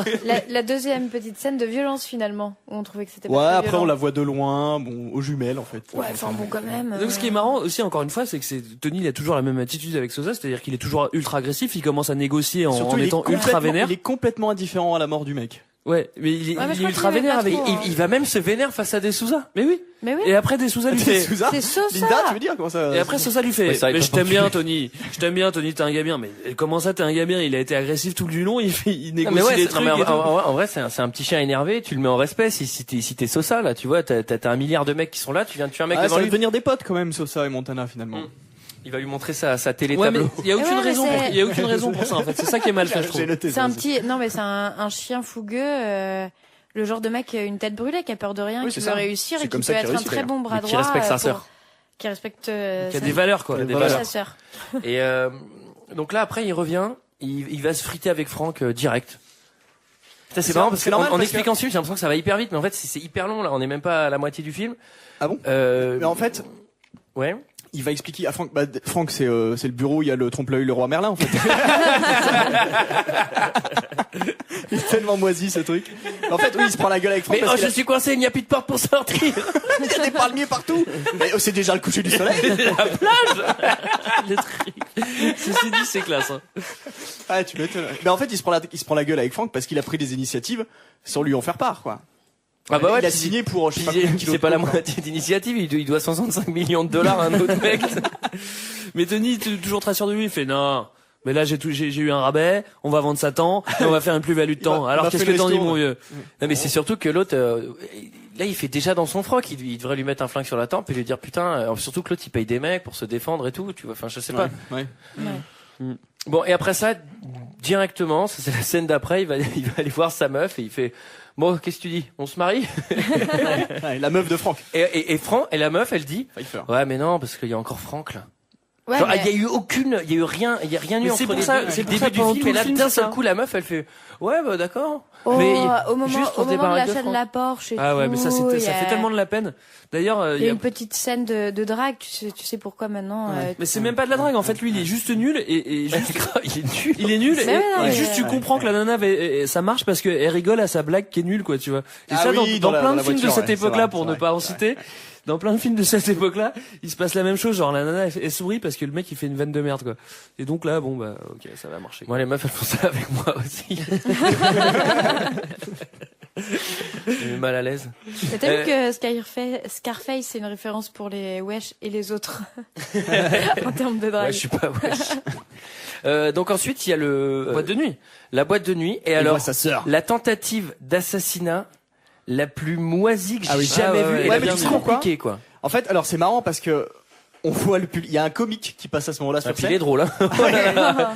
La deuxième petite scène de violence finalement, où on trouvait que c'était pas Ouais, très après violent. on la voit de loin, bon, aux jumelles en fait. Ouais, enfin bon quand même. Donc ce qui est marrant aussi encore une fois, c'est que Tony il a toujours la même attitude avec Sosa, c'est-à-dire qu'il est toujours ultra agressif, il commence à négocier en Surtout, étant ultra vénère. il est complètement indifférent à la mort du mec. Ouais, mais il est, Ouais, mais il je est crois ultra qu'il aimait vénère pas avec. trop, hein. Il va même se vénère face à des Sousa. Mais oui. Mais oui. Et après des Sousa lui fait. Sousa C'est Sosa. Linda, tu veux dire comment ça? Et après Sosa lui fait. Ouais, ça, il mais peut je pas t'aime bien plus. Tony. Je t'aime bien Tony, t'es un gars bien. Mais comment ça t'es un gars bien? Il a été agressif tout du long. Il négocie mais ouais, des non, trucs. mais et tout. en vrai, c'est un petit chien énervé. Tu le mets en respect. Si t'es Sosa là, tu vois, t'as un milliard de mecs qui sont là. Tu viens de tuer un mec Ah, devant ça va lui. devenir des potes quand même, Sosa et Montana finalement. Il va lui montrer sa télé Ouais, mais tableau. il y a aucune Ouais, mais raison. c'est- Il y a aucune raison pour ça en fait. C'est ça qui est mal fait, je trouve. J'ai noté C'est ça un aussi. petit. Non mais c'est un chien fougueux. Le genre de mec une tête brûlée qui a peur de rien, Oui, qui c'est veut ça. réussir C'est et qui comme peut ça qu'il être un réussit, très d'ailleurs. bon bras Mais droit. qui respecte sa pour- sœur. Qui respecte. Qui a sa- des valeurs quoi. Des Des valeurs. valeurs. sa sœur. Et donc là, après, il revient. Il va se friter avec Franck direct. Ça, c'est marrant parce c'est qu'en normal en parce expliquant ce film, j'ai l'impression que ça va hyper vite, mais en fait, c'est hyper long là. On est même pas à la moitié du film. Ah bon? Euh, Mais en fait, ouais. il va expliquer à Franck, Franck, c'est le bureau où il y a le trompe-l'œil, le roi Merlin, en fait. Il est tellement moisi, ce truc. En fait, oui, il se prend la gueule avec Franck. Mais je suis coincé, il n'y a plus de porte pour sortir. Il y a des palmiers partout. Mais c'est déjà le coucher du soleil. La plage. Le truc. Ceci dit, c'est classe. Hein. Ah, tu m'étonnes. Mais en fait, il se prend la gueule avec Franck parce qu'il a pris des initiatives sans lui en faire part, quoi. Ah bah ouais, il a signé pour, je sais pas combien de kilos c'est pas de la coke, moitié d'initiative, il doit 65 millions de dollars à un autre mec. Mais Tony, toujours très sûr de lui, il fait non. Mais là, j'ai eu un rabais, on va vendre ça tant, et on va faire une plus-value de temps. Alors, qu'est-ce que t'en dis, mon vieux? Non, mais c'est surtout que l'autre, là, il fait déjà dans son froc, il devrait lui mettre un flingue sur la tempe et lui dire, putain, surtout que l'autre, il paye des mecs pour se défendre et tout, tu vois, enfin, je sais pas. Ouais. Bon, et après ça, directement, ça, c'est la scène d'après, il va aller voir sa meuf et il fait, bon, qu'est-ce que tu dis? On se marie? Ouais, la meuf de Franck. Et la meuf, elle dit, ouais, mais non, parce qu'il y a encore Franck, là. Ouais, genre, il y a eu rien eu entre les deux. C'est le pour ça début du film, et là, d'un seul coup, la meuf, elle fait, ouais, bah, d'accord. Oh, mais au moment de l'achat de la Porsche et Ah ouais, tout, mais ça fait tellement de la peine. D'ailleurs, il y a une petite scène de drague, tu sais pourquoi maintenant. Mais c'est même pas de la drague, en fait, lui, il est juste nul et juste, il est nul et juste tu comprends que la nana, ça marche parce qu'elle rigole à sa blague qui est nulle, quoi, tu vois. Et ça, dans plein de films de cette époque-là, pour ne pas en citer, dans plein de films de cette époque-là, il se passe la même chose, genre la nana elle sourit parce que le mec il fait une vanne de merde, quoi. Et donc là, bon bah ok, ça va marcher. Moi les meufs elles font ça avec moi aussi. J'ai mal à l'aise. T'as vu que Scarface c'est une référence pour les wesh et les autres en termes de drague. Ouais, je suis pas wesh. Donc ensuite il y a la boîte de nuit et alors sa sœur. la tentative d'assassinat la plus moisie que j'ai jamais vue et ouais, la mais plus tu sais compliquée, quoi. En fait, alors c'est marrant parce que on voit il y a un comique qui passe à ce moment-là sur scène. Il est drôle, hein.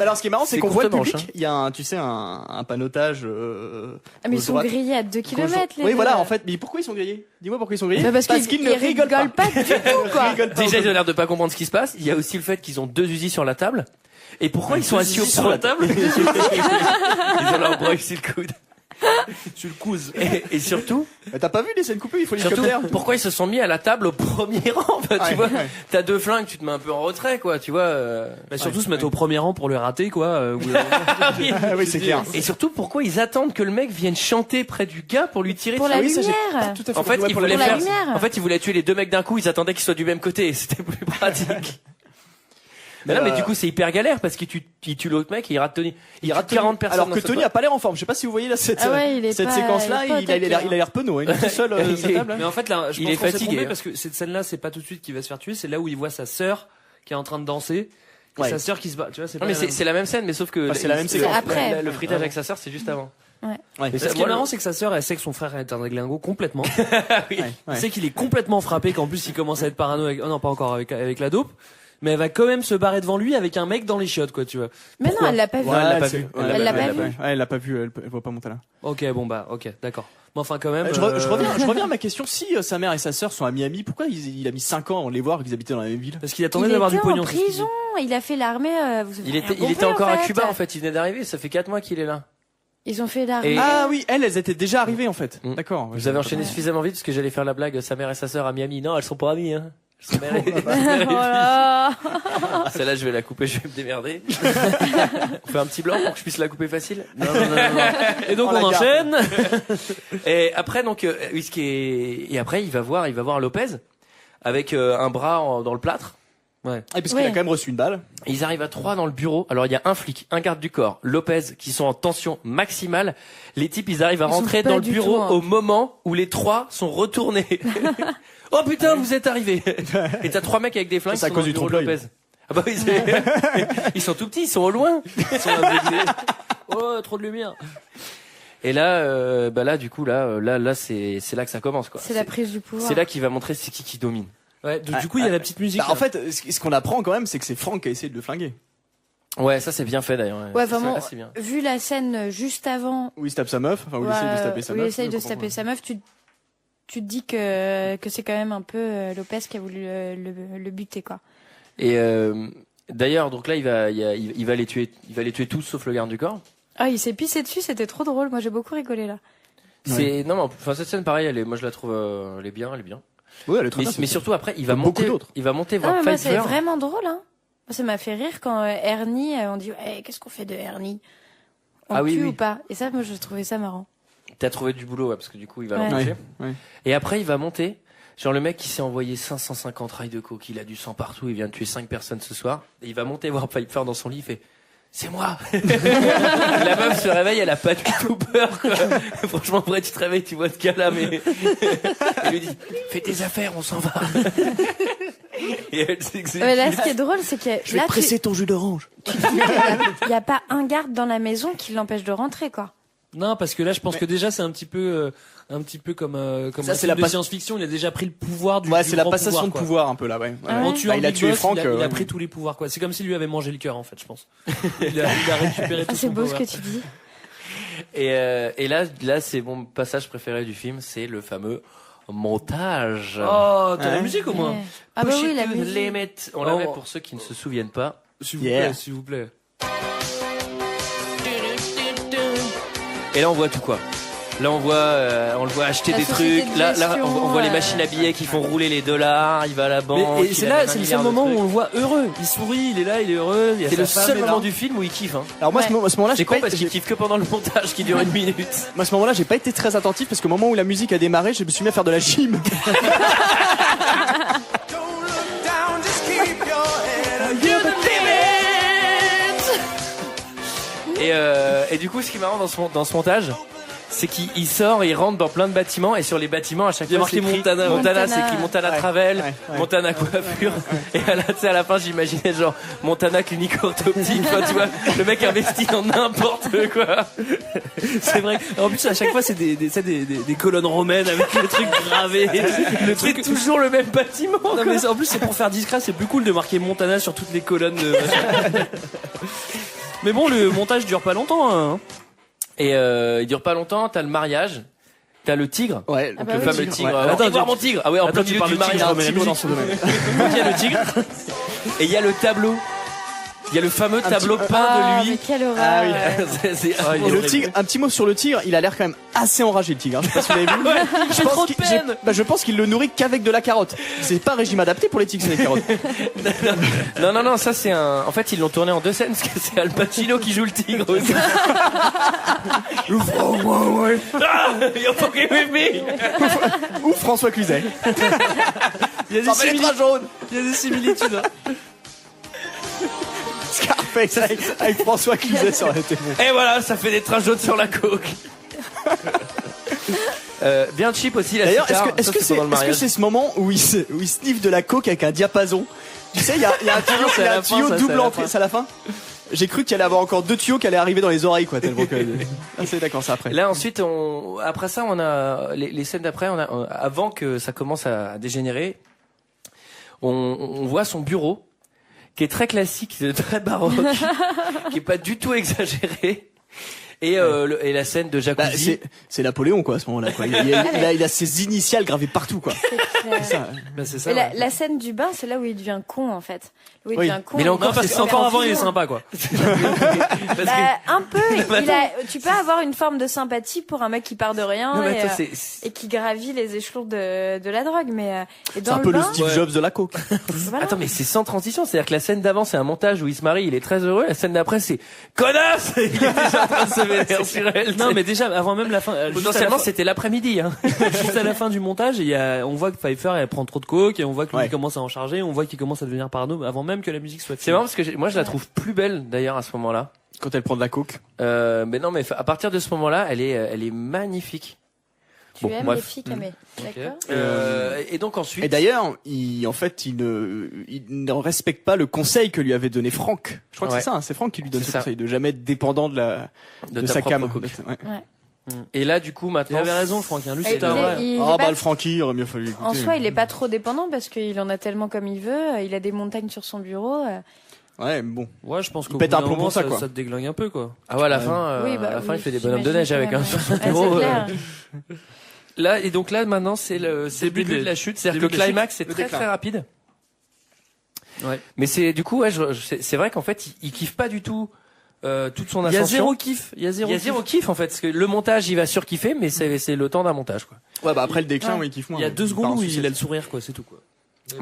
Alors ce qui est marrant, c'est qu'on voit le public. Hein. Il y a un panotage. Mais ils sont grillés à 2 km. Oui, voilà. En fait, mais pourquoi ils sont grillés? Dis-moi pourquoi ils sont grillés. Parce qu'ils ne rigolent pas du tout, quoi. Déjà, ils ont l'air de pas comprendre ce qui se passe. Il y a aussi le fait qu'ils ont 2 Uzis sur la table. Et pourquoi ils sont assis sur la table? Ils ont leur bras sur le coude. Tu le couses. Et surtout, t'as pas vu les scènes coupées, il faut les surtout, copter. pourquoi ils se sont mis à la table au premier rang, bah, tu vois. T'as 2 flingues, tu te mets un peu en retrait, quoi, tu vois. Bah, surtout se mettre au premier rang pour le rater, quoi. Oui, c'est clair. Et surtout, pourquoi ils attendent que le mec vienne chanter près du gars pour lui tirer pour la lumière. En fait, ils voulaient tuer les 2 mecs d'un coup, ils attendaient qu'ils soient du même côté, c'était plus pratique. Mais non, mais du coup, c'est hyper galère parce qu'il tue l'autre mec et il rate Tony. Il rate 40 personnes. Alors que Tony a pas l'air en forme. Je sais pas si vous voyez là cette séquence-là, il a l'air penaud, il est tout seul sur sa table. Mais en fait, là, je pense est qu'on s'est fatigué, trompé parce que cette scène-là, c'est pas tout de suite qu'il va se faire tuer, c'est là où il voit sa sœur qui est en train de danser. Et sa sœur qui se bat, tu vois, c'est pas. Non, mais c'est la même scène, mais sauf que c'est la même séquence. Après. Le fritage avec sa sœur, c'est juste avant. Ouais. Mais ce qui est marrant, c'est que sa sœur, elle sait que son frère est un déglingo complètement. Oui. Elle sait qu'il est complètement frappé, qu'en plus il commence à être parano avec, oh non, pas encore avec la dope. Mais elle va quand même se barrer devant lui avec un mec dans les chiottes, quoi, tu vois. Mais non, elle l'a pas vu. Elle l'a pas vu. Elle l'a pas vu, elle voit pas monter là. Ok, bon bah, ok, d'accord. Mais enfin, quand même. Je reviens à ma question. Si sa mère et sa sœur sont à Miami, pourquoi il a mis 5 ans à les voir qu'ils habitaient dans la même ville? Parce qu'il attendait d'avoir du pognon. Il était en prison. Il a fait l'armée. Il était encore à Cuba, en fait. Il venait d'arriver. Ça fait 4 mois qu'il est là. Ils ont fait l'armée. Ah oui, elles étaient déjà arrivées, en fait. D'accord. Vous avez enchaîné suffisamment vite parce que j'allais faire la blague. Sa mère et sa sœur à Miami. Non, elles sont pas amies, hein. Voilà. Celle-là, je vais la couper, je vais me démerder. On fait un petit blanc pour que je puisse la couper facile. Non. Et donc on enchaîne. Et après, donc, et après, il va voir Lopez avec un bras dans le plâtre. Ouais. Et parce qu'il a quand même reçu une balle. Ils arrivent à 3 dans le bureau. Alors il y a un flic, un garde du corps, Lopez, qui sont en tension maximale. Les types, ils arrivent à rentrer dans le bureau au moment où les 3 sont retournés. Oh putain, vous êtes arrivés. Et t'as 3 mecs avec des flingues qui sont dans le bureau de Lopez. Ah bah oui, ils sont tout petits, ils sont au loin. Ils sont aveuglés. Oh, trop de lumière. Et là, du coup, là, c'est là que ça commence, quoi. C'est la prise du pouvoir. C'est là qu'il va montrer c'est qui domine. Ouais, du coup, il y a la petite musique. En fait, ce qu'on apprend quand même, c'est que c'est Franck qui a essayé de le flinguer. Ouais, ça c'est bien fait d'ailleurs. Ouais, vraiment. Vu la scène juste avant. Où il se tape sa meuf, enfin où il essaye de se taper sa meuf. Où il essaye de se taper sa meuf, tu te dis que c'est quand même un peu Lopez qui a voulu le buter, quoi. Et d'ailleurs, donc là, il va les tuer tous sauf le garde du corps. Ah, il s'est pissé dessus, c'était trop drôle. Moi, j'ai beaucoup rigolé là. Non, mais enfin cette scène, pareil, moi je la trouve, elle est bien. Ouais, elle est très bien, mais cette surtout après, il va Comme beaucoup monter, d'autres. il va monter Non, voir mais moi, Pfeiffer. c'est vraiment drôle, hein. Ça m'a fait rire quand Ernie, on dit, qu'est-ce qu'on fait de Ernie? On Ah le oui, tue oui. ou pas? Et ça, moi, je trouvais ça marrant. T'as trouvé du boulot, ouais, parce que du coup, il va Ouais. l'embaucher. Ouais. Et après, il va monter. Genre, le mec qui s'est envoyé 550 rails de coke, il a du sang partout, il vient de tuer 5 personnes ce soir. Et il va monter voir Pfeiffer dans son lit, il fait, c'est moi! La meuf se réveille, elle a pas du tout peur, quoi. Franchement, après, tu te réveilles, tu vois ce gars-là, mais, il lui dit, fais tes affaires, on s'en va. Et elle s'exécute. Mais là, ce qui est drôle, c'est que Je vais là, te presser ton jus d'orange. il y a pas un garde dans la maison qui l'empêche de rentrer, quoi. Non, parce que là, je pense que déjà, c'est un petit peu comme Ça, un c'est film la de pas- science-fiction. Il a déjà pris le pouvoir du. Ouais, du c'est la grand passation de quoi. pouvoir un peu là, ouais. Ah En ouais. tuant Bah, il a Big tué Boss, Franck. il a pris tous les pouvoirs, quoi. C'est comme s'il lui avait mangé le cœur, en fait, je pense. Il a récupéré tout Ah, c'est son beau ce pouvoir. que tu dis. Et là, c'est mon passage préféré du film, c'est le fameux montage. Oh, t'as la Ouais. musique au moins. Ouais. Ah bah Push oui, it la to the musique. limit. On la met Oh. pour ceux qui ne se souviennent pas. S'il vous Yeah. plaît, s'il vous plaît. Et là, on voit tout quoi. Là, on le voit acheter La des société trucs. de Là, gestion, on voit les machines à billets qui font rouler les dollars. Il va à la banque. Et c'est il là, amène c'est un le milliard seul de moment où trucs. on le voit heureux. Il sourit, il est là, il est heureux. Il y a C'est sa le femme, seul est là. moment du film où il kiffe. Hein. Alors moi, Ouais. à ce moment-là, C'est j'ai con pas parce été- qu'il kiffe que pendant le montage qui dure 1 minute. moi, à ce moment-là, j'ai pas été très attentif parce qu'au moment où la musique a démarré, je me suis mis à faire de la gym. Et du coup, ce qui est marrant dans ce montage, c'est qu'il sort, il rentre dans plein de bâtiments et sur les bâtiments à chaque Il y a fois marqué c'est écrit Montana. Montana, Montana. c'est écrit Montana Ouais, Travel, ouais. Montana coiffure. Et à la fin, j'imaginais genre Montana clinique orthoptique. Enfin, tu vois, le mec investi dans n'importe quoi. C'est vrai. En plus, à chaque fois, c'est des colonnes romaines avec le truc gravé. Le truc. C'est toujours le même bâtiment. Non, mais en plus, c'est pour faire discret, c'est plus cool de marquer Montana sur toutes les colonnes de machin. Mais bon, le montage dure pas longtemps, hein. Et il dure pas longtemps. T'as le mariage, t'as le tigre. Ouais, Ah bah Le oui. fameux tigre. Ouais. Attends, voir mon tigre. Ah ouais, en Attends, plein tu milieu parles du de tigre, mariage. je remets la Tigre dans musique. ce domaine. Donc il y a le tigre. Et il y a le tableau. Il y a le fameux tableau peint Ah, de lui. mais quelle horreur. Ah oui. C'est Et le horrible. tigre, un petit mot sur le tigre, il a l'air quand même assez enragé le tigre. Hein. Je sais pas si vous l'avez vu. Il fait trop de peine. Je pense qu'il le nourrit qu'avec de la carotte. C'est pas un régime adapté pour les tigres, c'est les carottes. Non, ça c'est un. En fait, ils l'ont tourné en 2 scènes parce que c'est Al Pacino qui joue le tigre aussi. Ah, you're fucking with me. Ou François Cluzet. Il y a des jaune. Il y a des similitudes. Hein. Scarface avec François Cluzet, ça aurait été bon. Et voilà, ça fait des trains jaunes sur la coke. Bien cheap aussi la D'ailleurs, sitar. est-ce que Ça, pendant le c'est mariage. ce moment où il sniffe de la coke avec un diapason? Tu sais, il y a un tuyau, c'est à la fin, ça, c'est double à la entrée, fin. c'est à la fin? J'ai cru qu'il allait avoir encore 2 tuyaux qui allaient arriver dans les oreilles, quoi, tellement que. Ah, c'est d'accord, c'est après. Là ensuite, après ça, on a les scènes d'après. Avant que ça commence à dégénérer, on voit son bureau qui est très classique, très baroque, qui est pas du tout exagéré. Et la scène de Bah, jacuzzi. c'est Napoléon, quoi, à ce moment-là, quoi. Il a ses initiales gravées partout, quoi. C'est Ça, Bah, c'est ça. Et Ouais. la scène du bain, c'est là où il devient con, en fait. Où il Oui. devient con. Mais là il encore, Non, parce c'est que encore avant, il est toujours. sympa, quoi. Parce que- Bah, un peu. Tu peux avoir une forme de sympathie pour un mec qui part de rien Non, mais et, attends, c'est- et qui gravit les échelons de la drogue. Mais et c'est dans un peu le bain, Steve Jobs de la coke. voilà. Attends, mais c'est sans transition. C'est-à-dire que la scène d'avant, c'est un montage où il se marie, il est très heureux. La scène d'après, c'est connasse. Il est déjà en train de se vénérer sur elle. Non, mais déjà, avant même la fin, juste à la potentiellement, fin- c'était l'après-midi. Hein. juste à la fin du montage, on voit que Pfeiffer, elle prend trop de coke, et on voit que lui, Ouais. il commence à en charger, on voit qu'il commence à devenir parano, avant même que la musique soit C'est finie. marrant parce que moi, je la trouve plus belle d'ailleurs à ce moment-là. Quand elle prend de la coke. Mais non, mais à partir de ce moment-là, elle est magnifique. Tu Bon, aimes bref. les filles camées. D'accord. Et donc ensuite. Et d'ailleurs, il ne respecte pas le conseil que lui avait donné Franck. Je crois que Ouais. c'est ça, hein, c'est Franck qui lui donne C'est ce ça. conseil de jamais être dépendant de de ta sa propre cam. coke. Ouais. Et là, du coup, Il maintenant. avait raison, Franck, hein. Lui, Et c'était il un est- vrai. il est Ah pas- bah le Francky, il aurait mieux fallu écouter. En soi, il est pas trop dépendant parce qu'il en a tellement comme il veut. Il a des montagnes sur son bureau. Ouais, mais bon. Ouais, je pense qu'au pète bout un d'un plomb moment, pour ça, quoi. Ça te déglingue un peu, quoi. Ah ouais, à la fin, Oui, bah à la fin, oui, il fait des bonhommes de j'imagine neige avec quand un même. sur son Ouais, c'est bureau. clair. Là, et donc là, maintenant, c'est le début de la chute. C'est-à-dire que le début de la climax, c'est Le très déclin. très rapide. Ouais. Mais c'est du coup, ouais, c'est vrai qu'en fait, il kiffe pas du tout toute son Il y a ascension. zéro kiff. Il y a zéro kiff en fait, parce que le montage il va surkiffer, mais c'est le temps d'un montage quoi. Ouais, bah après le déclin, oui, il kiffe moins. Il y a 2 part secondes en où sucette. il a le sourire, quoi, c'est tout, quoi.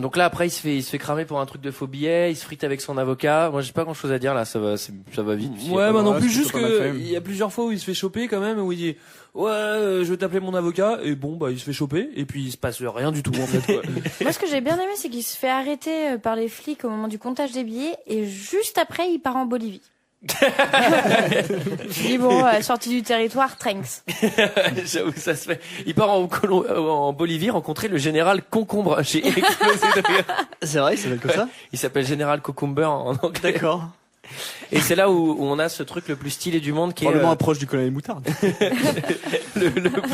Donc là après il se fait cramer pour un truc de faux billet, il se frite avec son avocat. Moi j'ai pas grand chose à dire là, ça va vite. Ouais, bah non ouais, plus, c'est juste pas mal fait. que il y a plusieurs fois où il se fait choper quand même, où il dit ouais, je vais t'appeler mon avocat, et bon bah il se fait choper, et puis il se passe rien du tout en fait, quoi. Moi, ce que j'ai bien aimé, c'est qu'il se fait arrêter par les flics au moment du comptage des billets et juste après, il part en Bolivie. Je dis bon, sorti du territoire, Tranks. J'avoue ça se fait. Il part en Bolivie rencontrer le général Concombre. J'ai explosé de rire. C'est vrai, il s'appelle comme ça. Il s'appelle général Cucumber en anglais. D'accord. Et c'est là où on a ce truc le plus stylé du monde qui est Probablement proche du colonel Moutarde.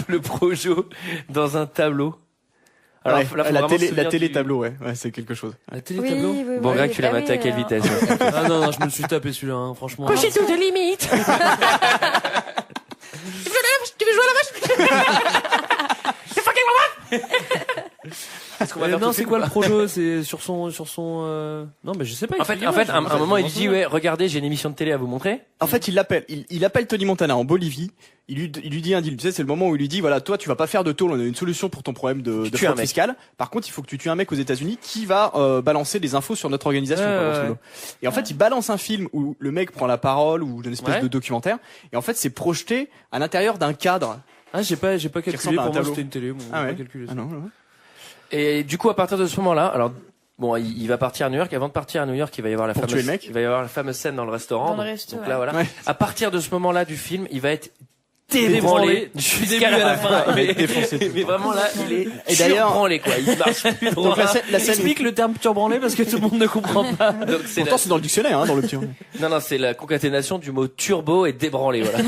le projo dans un tableau. Alors Ouais, là, faut la vraiment se télé souvenir du- tableau, ouais, c'est quelque chose. La télé tableau. Bon, Greg, tu l'as maté à quelle vitesse? Ah non, je me le suis tapé celui-là, hein, franchement. Couchez toutes les limites. Tu veux jouer à la vache? Est-ce qu'on va faire tout non, de c'est suite quoi ou le pas projo? C'est sur son non, mais je sais pas. En fait, à un moment, il dit, ouais, regardez, j'ai une émission de télé à vous montrer. En fait, il appelle Tony Montana en Bolivie. Il lui dit un deal. Tu sais, c'est le moment où il lui dit, voilà, toi, tu vas pas faire de tôle. On a une solution pour ton problème de tues un fraude mec. fiscale. Par contre, il faut que tu tues un mec aux États-Unis qui va balancer des infos sur notre organisation. Ouais, quoi, grosso ouais. modo. Et en fait, il balance un film où le mec prend la parole ou une espèce Ouais. de documentaire. Et en fait, c'est projeté à l'intérieur d'un cadre. Ah, j'ai pas calculé. ressemble à un Pour moi, tableau. c'était une télé. Bon, Ah j'ai ouais. pas calculé ça. Ah non. Ouais. Et du coup, à partir de ce moment-là, alors, bon, il va partir à New York. Avant de partir à New York, il va y avoir la Pour tuer le mec. il va y avoir la fameuse scène dans le restaurant. Dans le Donc- resto, donc ouais. là, voilà. Ouais. À partir de ce moment-là du film, il va être Débranlé débranlé du début à la fin. Il va être défoncé. Mais vraiment là, il est Et d'ailleurs- surbranlé quoi. Il marche plus droit. Donc la scène Explique le terme turbranlé parce que tout le monde ne comprend pas. Donc c'est Pourtant, c'est dans le dictionnaire, hein, dans le petit. non, c'est la concaténation du mot turbo et débranlé, voilà.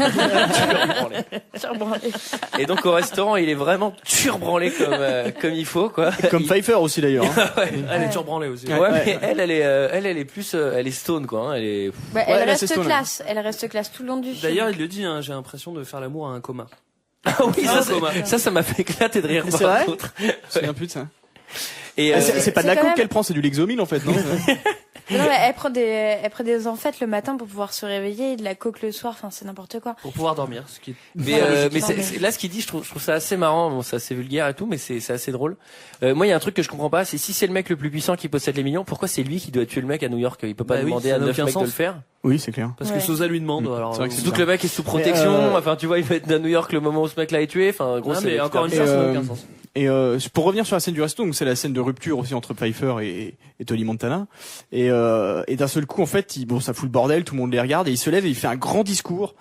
Turbranlé. Surbranlé. Et donc au restaurant, il est vraiment turbranlé comme il faut, quoi. Comme Pfeiffer aussi, d'ailleurs. hein. Ouais. Elle est turbranlée aussi. Ouais, mais elle est plus, elle est stone, quoi. Hein. Elle est. Bah, Ouais, elle là, c'est reste Stone. classe. Elle reste classe tout le long du film. D'ailleurs, il le dit, hein, j'ai l'impression de faire l'amour à un coma. Ah oui, ça m'a fait éclater de rire. C'est par vrai contre. Je me souviens plus de ça. Et C'est pas de c'est la quand coke même- qu'elle prend, c'est du Lexomil en fait, non? Non, mais elle prend des amphètes le matin pour pouvoir se réveiller et de la coke le soir. Enfin, c'est n'importe quoi. Pour pouvoir dormir, ce qui est... mais Non, mais- là, ce qu'il dit, je trouve ça assez marrant. Bon, c'est assez vulgaire et tout, mais c'est assez drôle. Moi, il y a un truc que je comprends pas, c'est si c'est le mec le plus puissant qui possède les millions, pourquoi c'est lui qui doit tuer le mec à New York? Il peut pas Bah oui, demander ça à n'a 9 aucun mecs de sens. le faire. Oui, c'est clair. Parce Ouais. que Sosa lui demande, alors. C'est vrai que c'est Surtout que le mec est sous protection. Mais, Enfin, tu vois, il va être à New York le moment où ce mec-là est tué. Enfin, gros, Non, c'est mais encore une Et, fois, ça n'a euh, aucun sens. Et pour revenir sur la scène du resto, donc c'est la scène de rupture aussi entre Pfeiffer et Tony Montana. Et d'un seul coup, en fait, ça fout le bordel, tout le monde les regarde et il se lève et il fait un grand discours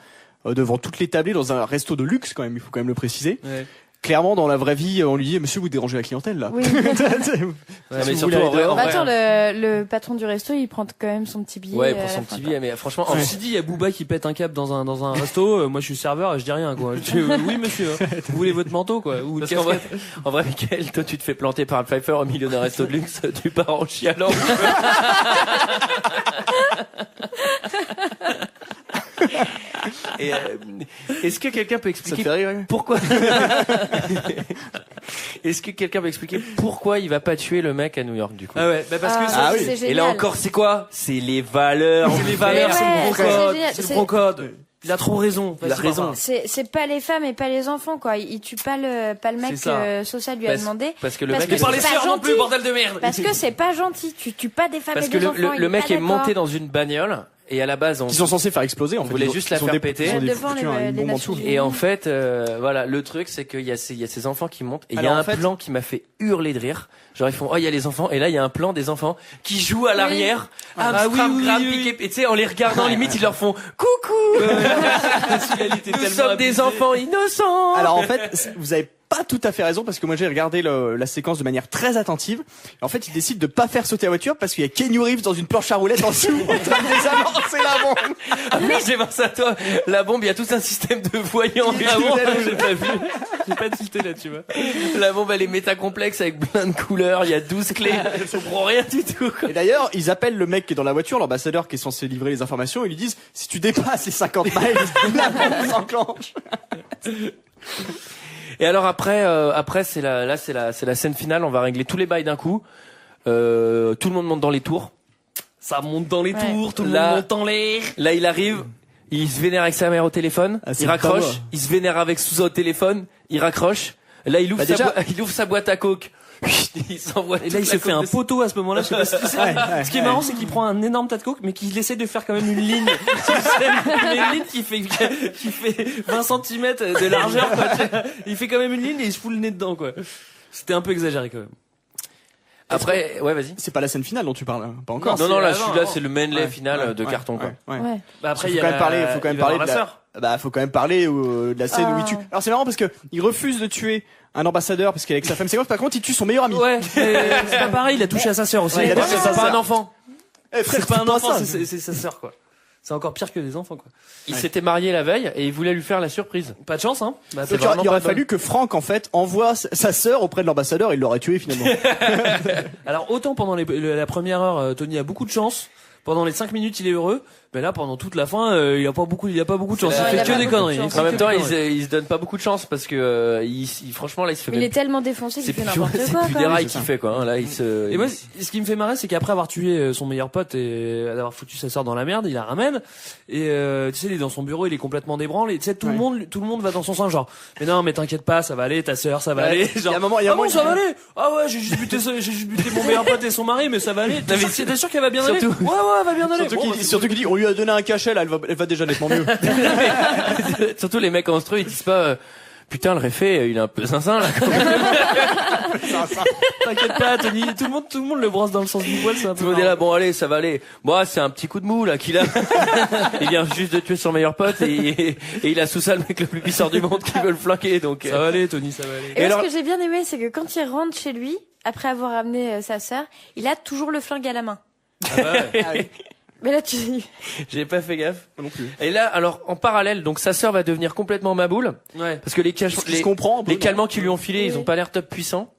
devant toutes les tablées dans un resto de luxe quand même. Il faut quand même le préciser. Ouais. Clairement, dans la vraie vie, on lui dit Monsieur, vous dérangez la clientèle là. Oui. Ouais, mais Si vous surtout voulez en aller vrai, dehors. en Bah, vrai, attends, le patron du resto, il prend quand même son petit billet. ouais, à pour la son fin, petit quoi. billet, mais franchement, Ceci dit, il y a Booba qui pète un câble dans un resto. Moi, je suis serveur et je dis rien, quoi. Je dis, oui, monsieur. Vous voulez votre manteau, quoi. Ou une parce qu'en vrai, casquette. Michael, toi, tu te fais planter par le Pfeiffer au milieu d'un resto de luxe, tu pars en chialant. Et est-ce que quelqu'un peut Ça te expliquer fait rire ouais. pourquoi Est-ce que quelqu'un peut expliquer pourquoi il va pas tuer le mec à New York du coup? Ah ouais, bah parce que Ah oui. c'est génial. Et là encore, c'est quoi? C'est les valeurs. c'est les valeurs, Mais c'est ouais, le c'est brocode. génial. C'est le C'est- brocode. Il a trop raison. Il a Vas-y, raison. papa. C'est pas les femmes et pas les enfants, quoi. Il tue pas le mec C'est ça. que Sosa lui a demandé. Parce que le Parce mec que est- Pas les c'est pas sœurs non gentil. plus, bordel de merde. Parce que c'est pas gentil. Tu tues pas des femmes parce et que des enfants. le mec est d'accord. monté dans une bagnole et à la base on Qui sont censés faire exploser en On fait. voulait Ils ont- juste la ils ont faire des- péter. ils ont des- Devant foutu les- une les bombe en Nations dessous. Unies. Et en fait, voilà, le truc, c'est qu'il y a ces enfants qui montent, et il y a Alors, un en fait- plan qui m'a fait hurler de rire. Genre, ils font, oh, il y a les enfants, et là, il y a un plan des enfants qui jouent à l'arrière. Ah oui, oui, oui, oui. Et tu sais, en les regardant, limite, ils leur font, coucou! Nous sommes des enfants innocents! Alors en fait, vous avez pas tout à fait raison parce que moi j'ai regardé la séquence de manière très attentive. Et en fait, ils décident de pas faire sauter la voiture parce qu'il y a Keanu Reeves dans une planche à roulettes en dessous en train de désamorcer la bombe. Ah oui, j'ai pensé à toi. La bombe, il y a tout un système de voyants. Il est La tout bombe, rouge. j'ai pas vu. J'ai pas tilté là, tu vois. La bombe, elle est métacomplexe avec plein de couleurs, il y a 12 clés. Je comprends rien du tout, quoi. Et d'ailleurs, ils appellent le mec qui est dans la voiture, l'ambassadeur qui est censé livrer les informations, et ils lui disent si tu dépasses les 50 miles, la bombe s'enclenche. Et alors après c'est la scène finale. On va régler tous les bails d'un coup. Tout le monde monte dans les tours. Ça monte dans les Ouais. tours, tout le Là- monde monte en l'air. Là, il arrive. il se vénère avec sa mère au téléphone, il raccroche, il se vénère avec Sousa au téléphone, il raccroche. Là, il ouvre sa boîte à coke. Il s'envoie. Et là, il se fait un poteau à ce moment-là. Je sais pas si tu sais. Ce qui est marrant, c'est qu'il prend un énorme tas de coke, mais qu'il essaie de faire quand même une ligne. Une ligne qui fait 20 cm de largeur, quoi. Il fait quand même une ligne et il se fout le nez dedans, quoi. C'était un peu exagéré, quand même. Après, ouais, vas-y. C'est pas la scène finale dont tu parles, hein. Pas encore. Non, là, celui-là, c'est le mainlay final de carton, quoi. Ouais. Bah après, faut quand même parler de la sœur. Bah, faut quand même parler de la scène où il tue. Alors c'est marrant parce que il refuse de tuer un ambassadeur parce qu'il est avec sa femme. C'est quoi? Par contre, il tue son meilleur ami. Ouais. C'est pas pareil. Il a touché à sa sœur aussi. Ouais, c'est pas un enfant. C'est pas un enfant. C'est sa sœur, quoi. C'est encore pire que des enfants, quoi. Il s'était marié la veille et il voulait lui faire la surprise. Pas de chance, hein. Bah, il aurait fallu que Franck, en fait, envoie sa sœur auprès de l'ambassadeur et il l'aurait tué finalement. Alors autant pendant la première heure, Tony a beaucoup de chance. Pendant les 5 minutes, il est heureux. Mais là, pendant toute la fin, il a pas beaucoup de chance. Il fait que des conneries. En même temps, il se donne pas beaucoup de chance parce que, franchement, là, il se fait. Il est tellement défoncé qu'il fait n'importe quoi. C'est plus des rails qu'il fait, quoi. Là, Et moi, ce qui me fait marrer, c'est qu'après avoir tué son meilleur pote et avoir foutu sa sœur dans la merde, il la ramène. Et tu sais, il est dans son bureau, il est complètement débranlé. Tu sais, tout le monde va dans son sens, genre. Mais non, mais t'inquiète pas, ça va aller, ta sœur, ça va aller. Genre, il y a un moment, ça va aller. Ah ouais, j'ai juste buté mon meilleur pote et son mari, mais ça va aller. T'es sûr qu'elle va bien aller? Ouais, elle va bien aller. Surtout qu'il dit, on lui a donné un cachet, là, elle va déjà nettement mieux. Surtout les mecs instruits, ils disent pas, putain, le réfé, il est un peu zinzin, là, quand même. T'inquiète pas, Tony, tout le monde le brosse dans le sens du poil, c'est un peu. Tout le monde est là, bon, allez, ça va aller. Bon, c'est un petit coup de mou, là, qu'il a. Il vient juste de tuer son meilleur pote et il a sous ça le mec le plus puissant du monde qui veut le flanquer, donc. Ça va aller, Tony, ça va aller. Et alors, ce que j'ai bien aimé, c'est que quand il rentre chez lui, après avoir amené sa sœur, il a toujours le flingue à la main. Ah bah ouais. Mais là, j'ai pas fait gaffe. Non plus. Et là, alors, en parallèle, donc, sa sœur va devenir complètement maboule. Ouais. Parce que les calmants qui lui ont filé, ils ont pas l'air top puissants.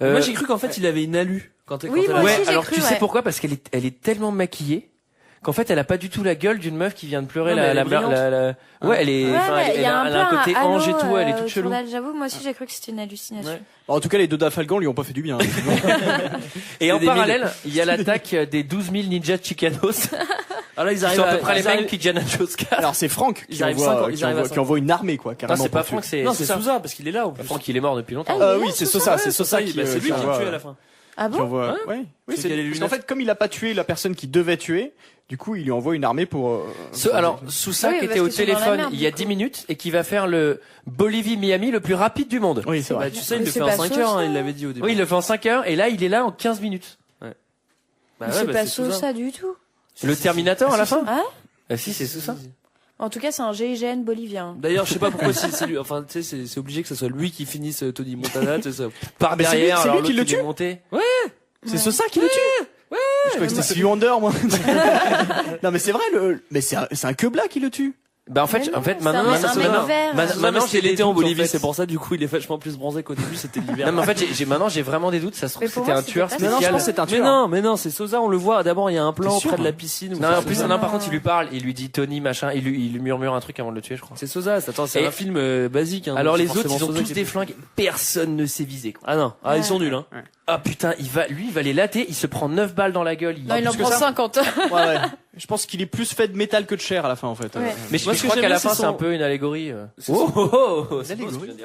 Moi, j'ai cru qu'en fait, il avait une alu. Alors, tu sais pourquoi? Parce qu'elle est tellement maquillée qu'en fait, elle a pas du tout la gueule d'une meuf qui vient de pleurer. Ouais, elle a un côté ange et tout, elle est toute chelou. J'avoue, moi aussi, j'ai cru que c'était une hallucination. Ouais. En tout cas, les deux Dafalgan lui ont pas fait du bien. Et en parallèle, il y a l'attaque des 12 000 ninjas chicanos. Alors là, ils arrivent à peu près les mêmes qui Diana Jones. Alors c'est Franck qui envoie une armée, quoi, carrément. Non, c'est pas Franck, c'est Sousa, parce qu'il est là. Franck, il est mort depuis longtemps. Oui, c'est Sosa qui c'est lui qui l'a tué à la fin. Ah bon? Oui, parce qu'en fait, comme il a pas tué la personne qui devait tuer, du coup, il lui envoie une armée pour. Alors, Sousa qui était au téléphone il y a 10 minutes et qui va faire le Bolivie-Miami le plus rapide du monde. Oui, c'est vrai. Tu sais, il le fait en 5 heures, il l'avait dit au début. Oui, il le fait en 5 heures et là, il est là en 15 minutes. C'est pas Sousa du tout. Le Terminator à la fin? Ah, si, c'est Sousa. En tout cas, c'est un GIGN bolivien. D'ailleurs, je sais pas pourquoi c'est lui. Enfin, tu sais, c'est obligé que ce soit lui qui finisse Tony Montana, tu sais, ça. Par derrière. C'est lui qui le tue. Ouais. C'est ça qui le tue. Ouais. Je crois que c'était Stevie Wonder, moi. Non, mais c'est vrai, mais c'est un quebla qui le tue. Bah en fait maintenant c'est l'été en Bolivie, c'est pour ça du coup il est vachement plus bronzé qu'au début c'était l'hiver. Non mais en fait j'ai vraiment des doutes, ça se trouve c'était un tueur spécial. Non, je pense que c'est un tueur. Mais non, c'est Sosa, on le voit. D'abord il y a un plan près de la piscine. Non, en plus par contre il lui parle, il lui dit Tony machin, il lui murmure un truc avant de le tuer, je crois. C'est Sosa, c'est un film basique. Alors les autres ils ont tous des flingues, personne ne sait viser. Ah non, ils sont nuls hein. Ah putain, il va les latter, il se prend 9 balles dans la gueule. Non, il en prend 50. Ouais. Je pense qu'il est plus fait de métal que de chair à la fin en fait. Mais je crois qu'à la fin c'est un peu une allégorie. C'est allégorie.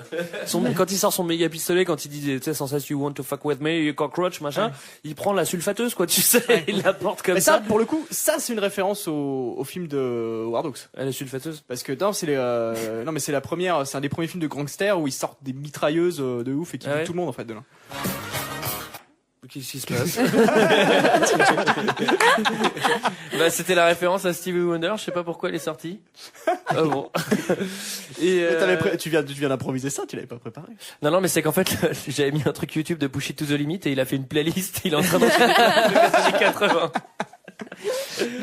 Quand il sort son méga pistolet, quand il dit tu sais sans cesse you want to fuck with me, you cockroach machin, il prend la sulfateuse quoi, tu sais, il la porte comme ça. Mais ça pour le coup, ça c'est une référence au film de Howard Hawks. La sulfateuse. Parce que non, mais c'est la première, c'est un des premiers films de gangsters où ils sortent des mitrailleuses de ouf et qui butent tout le monde en fait dedans. Qu'est-ce qui se passe? Bah, c'était la référence à Stevie Wonder, je sais pas pourquoi elle est sortie. Ah bon. Et tu viens d'improviser ça, tu l'avais pas préparé. Non, mais c'est qu'en fait, j'avais mis un truc YouTube de Push It to the Limit et il a fait une playlist, il est en train d'enchaîner les années 80.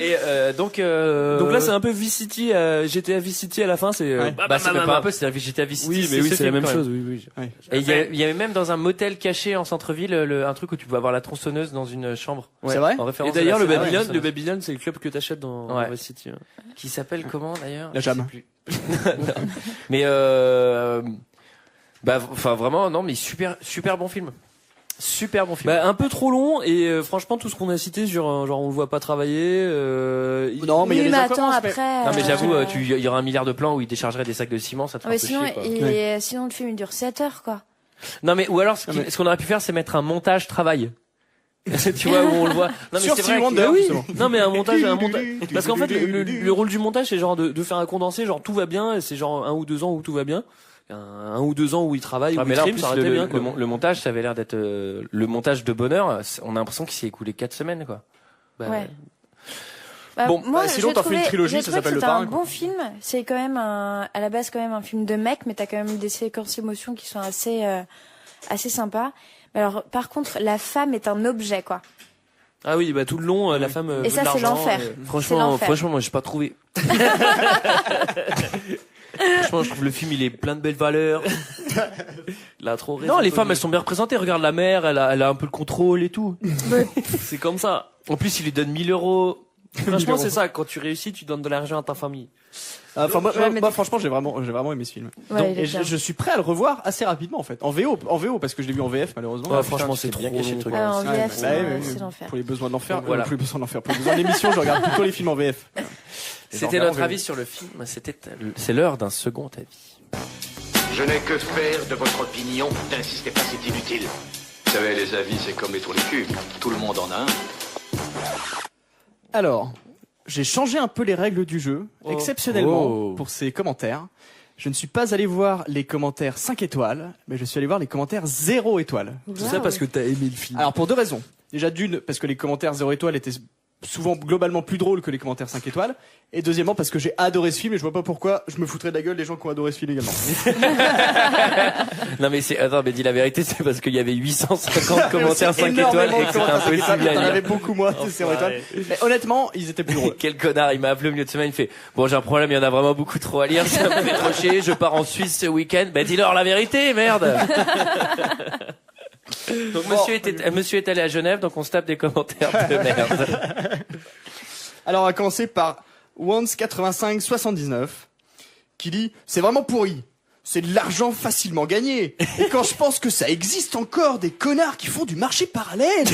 Et donc là c'est un peu Vice City, GTA Vice City à la fin, c'est c'est pas un peu, c'est GTA Vice City. Oui, mais oui, c'est la même chose. Oui. Et il y avait même dans un motel caché en centre-ville un truc où tu pouvais avoir la tronçonneuse dans une chambre. C'est vrai. En et d'ailleurs le Babylone, c'est le club que t'achètes dans Vice City. Qui s'appelle comment d'ailleurs? La Jam. Mais enfin vraiment non, mais super bon film. Super bon film. Bah, un peu trop long et franchement tout ce qu'on a cité sur genre on le voit pas travailler. Non, mais il y a Oui, des mais attends, incohérences, mais- après. Non mais j'avoue, il y aura un milliard de plans où il déchargerait des sacs de ciment, ça te fera Ouais, un peu sinon, chier, quoi. sinon, le film, il dure 7 heures, quoi. Non mais ou alors ce qu'on aurait pu faire, c'est mettre un montage travail. Tu vois où on le voit. Non mais Sur c'est Stevie vrai. Wonder, oui. justement. Non mais un montage. Parce qu'en fait le rôle du montage c'est genre de faire un condensé, genre tout va bien, et c'est genre 1 ou 2 ans où tout va bien. Un ou 2 ans où il travaille, où mais il là, en trim, plus, ça aurait été bien, quoi. le montage, ça avait l'air d'être le montage de bonheur. On a l'impression qu'il s'est écoulé 4 semaines, quoi. Bah, Ouais. Bah, Bon, moi, bah, sinon, j'ai t'en fais une trouvé- trilogie, j'ai ça trouvé s'appelle que Le c'était Parrain, un quoi. bon film. C'est quand même à la base quand même un film de mec, mais t'as quand même des séquences émotions qui sont assez sympas. Mais alors, par contre, la femme est un objet, quoi. Ah oui, bah tout le long, la femme. Et ça, c'est l'enfer. Franchement, moi, j'ai pas trouvé. Franchement, je trouve le film, il est plein de belles valeurs. Là, trop. Non, les femmes, elles sont bien représentées. Regarde la mère, elle a un peu le contrôle et tout. C'est comme ça. En plus, il lui donne 1 000 euros. Franchement, c'est ça. Quand tu réussis, tu donnes de l'argent à ta famille. Enfin, Ouais, mais moi, franchement, j'ai vraiment aimé ce film. Ouais, Donc, il est et bien. je suis prêt à le revoir assez rapidement, en fait. En VO, parce que je l'ai vu en VF, malheureusement. Ouais, Ah, franchement, putain, c'est trop bien gâché, le long, truc. quoi. Ah, en Ouais, VF, bah, c'est l'enfer. Pour les besoins de l'enfer, Voilà. pour les besoins de l'enfer, pour les besoins de l'émission, je regarde plutôt les films en VF. C'était notre avis sur le film. C'est l'heure d'un second avis. Je n'ai que faire de votre opinion. N'insistez pas, c'est inutile. Vous savez, les avis, c'est comme les trous du cul. Tout le monde en a un. Alors, j'ai changé un peu les règles du jeu, exceptionnellement, pour ces commentaires. Je ne suis pas allé voir les commentaires 5 étoiles, mais je suis allé voir les commentaires 0 étoiles. Tout ça parce que t'as aimé le film. Alors, pour 2 raisons. Déjà, d'une, parce que les commentaires 0 étoiles étaient souvent globalement plus drôles que les commentaires 5 étoiles. Et deuxièmement, parce que j'ai adoré ce film et je vois pas pourquoi je me foutrais de la gueule des gens qui ont adoré ce film également. Non mais attends, mais dis la vérité, c'est parce qu'il y avait 850 commentaires 5 étoiles et que c'était impossible à T'en avais lire. beaucoup moins, ces 0 étoiles. Mais honnêtement, ils étaient plus drôles. Quel connard, il m'a appelé au milieu de semaine, il fait bon, j'ai un problème, il y en a vraiment beaucoup trop à lire, ça me fait trop chier, je pars en Suisse ce week-end. Bah dis-leur la vérité, merde. Donc monsieur est allé à Genève, donc on se tape des commentaires de merde. Alors, on va commencer par Once8579 qui dit « C'est vraiment pourri. C'est de l'argent facilement gagné. Et quand je pense que ça existe encore des connards qui font du marché parallèle.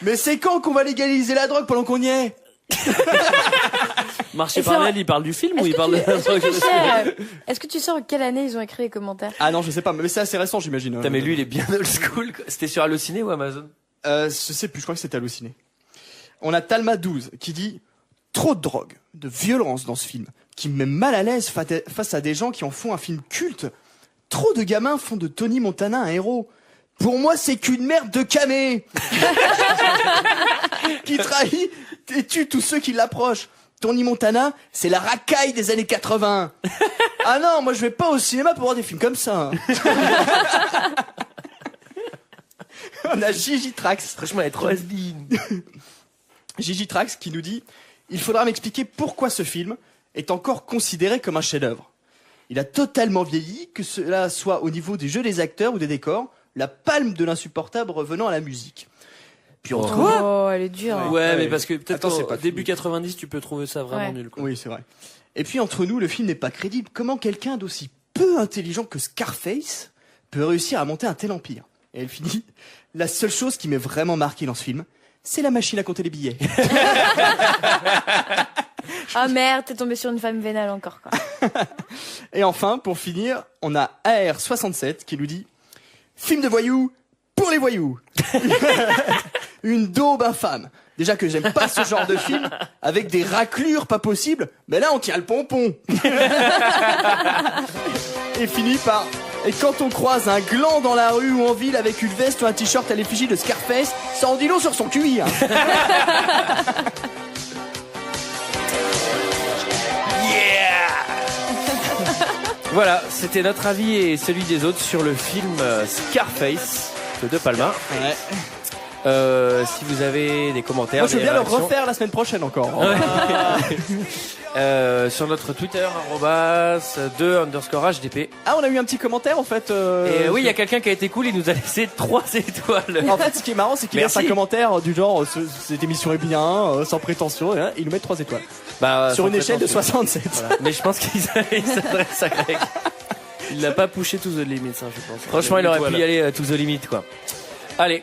Mais c'est quand qu'on va légaliser la drogue pendant qu'on y est ?» Marché Et parallèle, il parle du film ou il parle de la drogue? Est-ce que tu sais en quelle année ils ont écrit les commentaires? Ah non, je sais pas, mais c'est assez récent, j'imagine. Putain, mais lui, il est bien old school, quoi. C'était sur Allociné ou Amazon? Je sais plus, je crois que c'était halluciné. On a Talma12 qui dit « Trop de drogue, de violence dans ce film, qui me met mal à l'aise face à des gens qui en font un film culte. Trop de gamins font de Tony Montana un héros. Pour moi, c'est qu'une merde de camé qui trahit et tue tous ceux qui l'approchent. Tony Montana, c'est la racaille des années 80. Ah non, moi je vais pas au cinéma pour voir des films comme ça. On a Gigi Trax. Franchement, elle est trop has-been. Gigi Trax qui nous dit « Il faudra m'expliquer pourquoi ce film est encore considéré comme un chef-d'œuvre. Il a totalement vieilli, que cela soit au niveau des jeux des acteurs ou des décors, la palme de l'insupportable revenant à la musique. » Puis entre nous... Oh, elle est dure. hein. Ouais, mais parce que peut-être Attends, c'est pas début 90, tu peux trouver ça vraiment Ouais. nul, quoi. Oui, c'est vrai. Et puis entre nous, le film n'est pas crédible. Comment quelqu'un d'aussi peu intelligent que Scarface peut réussir à monter un tel empire? Et elle finit « La seule chose qui m'est vraiment marquée dans ce film, c'est la machine à compter les billets. » Ah merde, t'es tombé sur une femme vénale encore, quoi. Et enfin, pour finir, on a AR67 qui nous dit « Film de voyous pour les voyous. Une daube infâme. Déjà que j'aime pas ce genre de film, avec des raclures pas possibles, mais là on tient le pompon. » Et finit par « Et quand on croise un gland dans la rue ou en ville avec une veste ou un t-shirt à l'effigie de Scarface, ça en dit long sur son QI. Hein. » Voilà, c'était notre avis et celui des autres sur le film Scarface de De Palma. Ouais. Si vous avez des commentaires, Moi je veux des bien le réactions, refaire la semaine prochaine encore. sur notre Twitter @2_HDP. Ah, on a eu un petit commentaire en fait. Et oui, il y a quelqu'un qui a été cool, il nous a laissé 3 étoiles. En fait, ce qui est marrant, c'est qu'il laisse Merci. un commentaire du genre cette émission est bien, sans prétention, et il nous met 3 étoiles. Bah, Sur sans une échelle de prétention. 67. Voilà. Mais je pense qu'il s'adresse à Greg. Il l'a pas poussé to the limit, ça, je pense. Franchement, il aurait pu y aller to the limit, quoi. Allez.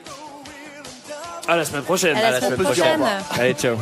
À la semaine prochaine. À la semaine prochaine. Allez, ciao.